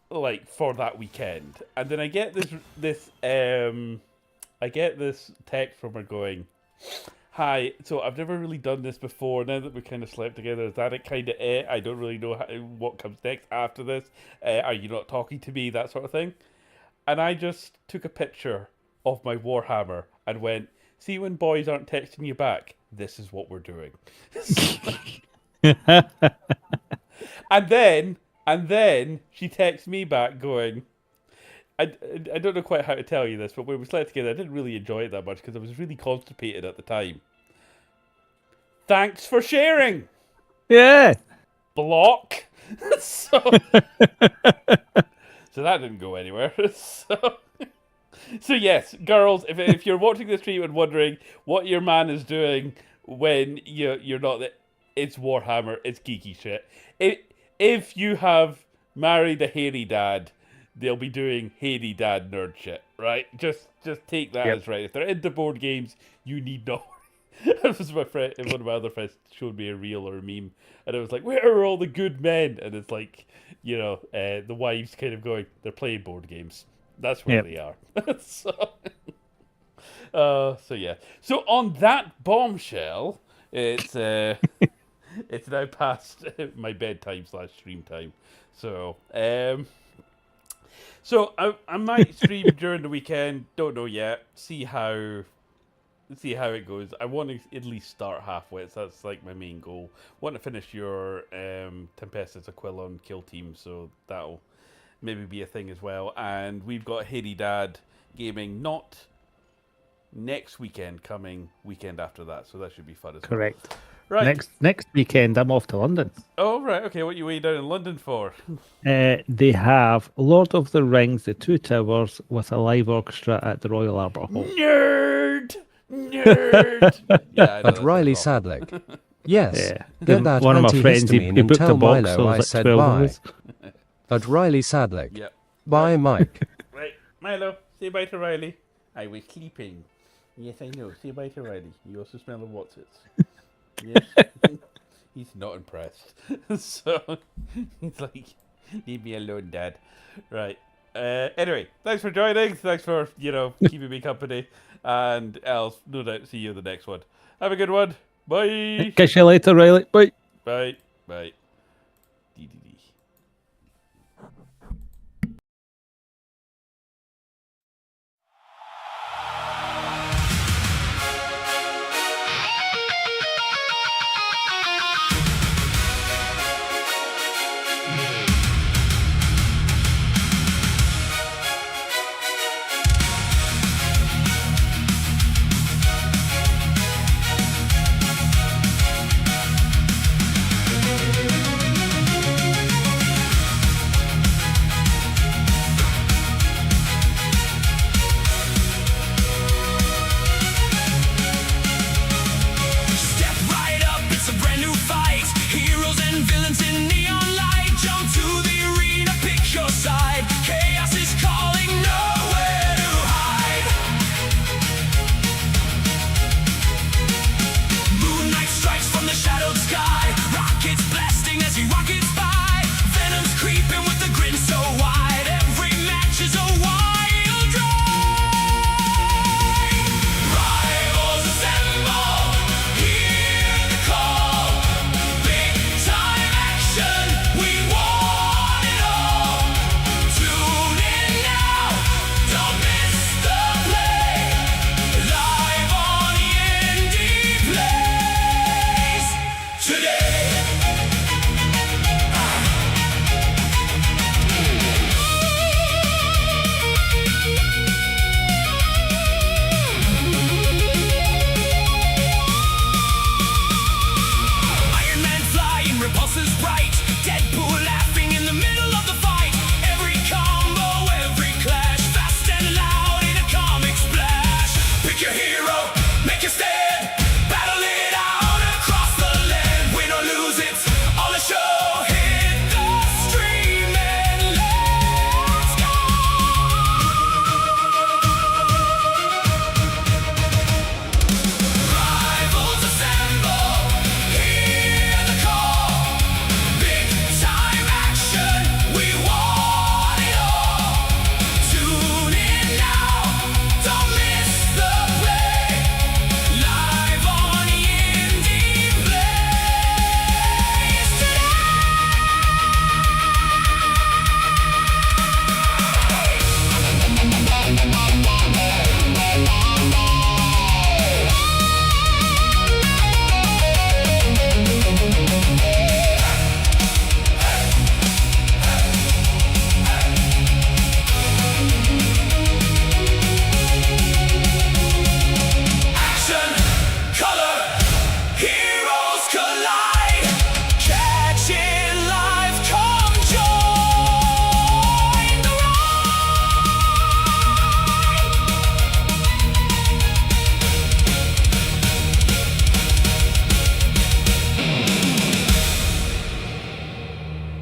like, for that weekend. And then I get this text from her going, "Hi, so I've never really done this before. Now that we've kind of slept together, is that it kind of it? I don't really know what comes next after this. Are you not talking to me? That sort of thing." And I just took a picture of my Warhammer and went, "See, when boys aren't texting you back, this is what we're doing." And then she texts me back going, I don't know quite how to tell you this, but when we slept together, I didn't really enjoy it that much because I was really constipated at the time. "Thanks for sharing." Yeah. Block. So that didn't go anywhere. So yes, girls, if you're watching this stream and wondering what your man is doing when you're not, it's Warhammer, it's geeky shit. If you have married a hairy dad, they'll be doing hairy dad nerd shit, right? Just take that as right. If they're into board games, you need not. That was my friend. One of my other friends showed me a reel or a meme, and I was like, "Where are all the good men?" And it's like, the wives kind of going, "They're playing board games. That's where they are." So yeah. So on that bombshell, it's it's now past my bedtime / stream time. So I might stream during the weekend. Don't know yet. See how it goes. I want to at least start halfway. So that's like my main goal. Want to finish your Tempestus Aquilon kill team, so that'll maybe be a thing as well. And we've got Hairy Dad gaming not next weekend, coming weekend after that. So that should be fun as well. Correct. Right. Next weekend, I'm off to London. Oh, right. Okay, what are you way down in London for? They have Lord of the Rings, The Two Towers, with a live orchestra at the Royal Albert Hall. Nerd! Yeah, I know, At that's Riley a problem. Sadlick. Yes. Yeah. Get that One of my friends, he antihistamine and booked a tell box, Milo so I it was said 12 bye. hours. At Riley Sadlick. Yep. Bye, Mike. Right, Milo, say bye to Riley. I was sleeping. Yes, I know. Say bye to Riley. You also smell of Watsits. Yes. He's not impressed. So he's like, "Leave me alone, Dad." Right. Anyway, thanks for joining. Thanks for, keeping me company. And I'll no doubt see you in the next one. Have a good one. Bye. Catch you later, Riley. Bye. Bye. Bye. DDD. Step right up, it's a brand new fight. Heroes and villains in neon light. Jump to the arena, pick your side. Chaos is calling, nowhere to hide. Moonlight strikes from the shadowed sky. Rockets blasting as he rockets by. Venom's creeping with a grin so wide. Every match is a wild ride. Rivals assemble. Hear the call. Big time action. We want it all. Tune in now. Don't miss the play. Live on YindyPlayZ today. Iron Man flying, repulsors bright. Deadpool